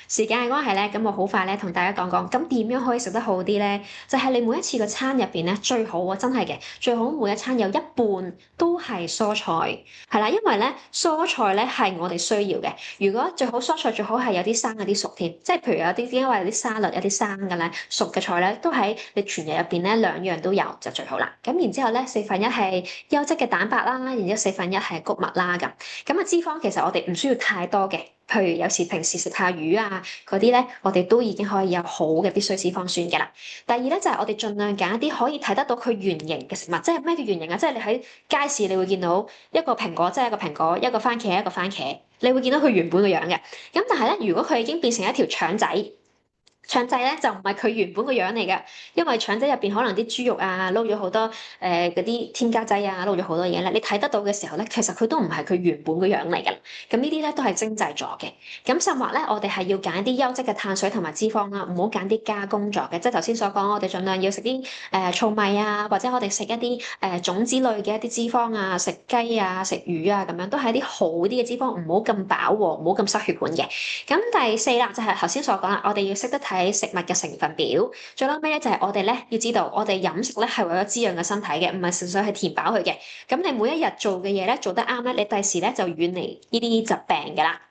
時間嘅關係咧，咁我好快咧同大家講講，咁點樣可以食得好啲咧？就係你每一次個餐入邊咧，最好喎，真係嘅，最好每一餐有一半都係蔬菜，係啦，因為咧蔬菜咧係我哋需要嘅。如果最好蔬菜最好係有啲生有啲熟添，即係譬如有啲點解話有啲沙律有啲生嘅咧，熟嘅菜咧都喺你全日入邊咧2樣都有就最好啦。咁然之後咧1/4係優質嘅蛋白啦，然之後1/4係穀物啦咁。咁啊脂肪其實我哋唔需要太多嘅。譬如有時平時食下魚啊嗰啲咧，我哋都已經可以有好嘅必需脂肪酸嘅啦。第二咧就係我哋盡量揀一啲可以睇得到佢原形嘅食物，即係咩叫原形啊？即係你喺街市你會見到一個蘋果，即係一個蘋果，一個番茄，一個番茄，你會見到佢原本嘅樣嘅。咁但係咧，如果佢已經變成一條腸仔。腸仔咧就唔係佢原本個樣嚟嘅，因為腸仔入邊可能啲豬肉啊撈咗好多嗰啲添加劑啊，撈咗好多嘢咧，你睇得到嘅時候咧，其實佢都唔係佢原本個樣嚟嘅。咁呢啲咧都係精製咗嘅。咁甚或咧，我哋係要揀一啲優質嘅碳水同埋脂肪啦，唔好揀啲加工咗嘅。即係頭先所講，我哋盡量要食啲糙米啊，或者我哋食一啲種子類嘅一啲脂肪啊，食雞啊、食魚啊咁樣，都係一啲好啲嘅脂肪，唔好咁飽和，唔好咁塞血管嘅。咁第4啦，就係頭先所講啦，我哋要識得睇睇食物嘅成分表。最後尾咧就係我哋咧要知道，我哋飲食咧係為咗滋養個身體嘅，唔係純粹係填飽佢嘅。咁你每一日做嘅嘢咧做得啱咧，你第時咧就遠離呢啲疾病㗎啦。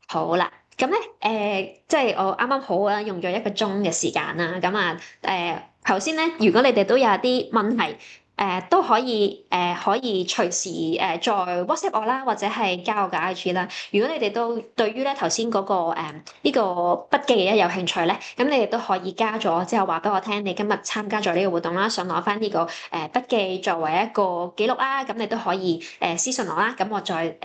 好啦，咁咧即係我啱啱好啦，用咗1個鐘嘅時間啦。咁啊頭先咧，如果你哋都有啲問題，都可以隨時再 WhatsApp 我啦，或者係加我嘅 IG 啦。如果你哋都對於咧頭先嗰個呢個筆記嘅有興趣咧，咁你哋都可以加咗之後話俾我聽，你今日參加咗呢個活動啦，想攞翻呢個筆記作為一個記錄啦，咁你都可以私信我啦，咁我再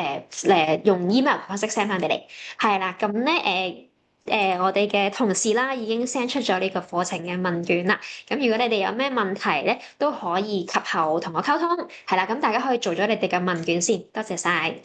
用 email 方式 send 翻俾你。係啦，咁咧我哋嘅同事啦已經 send 出咗呢個課程嘅問卷啦。咁如果你哋有咩問題咧，都可以及後同我溝通。係啦，咁大家可以做咗你哋嘅問卷先，多謝晒。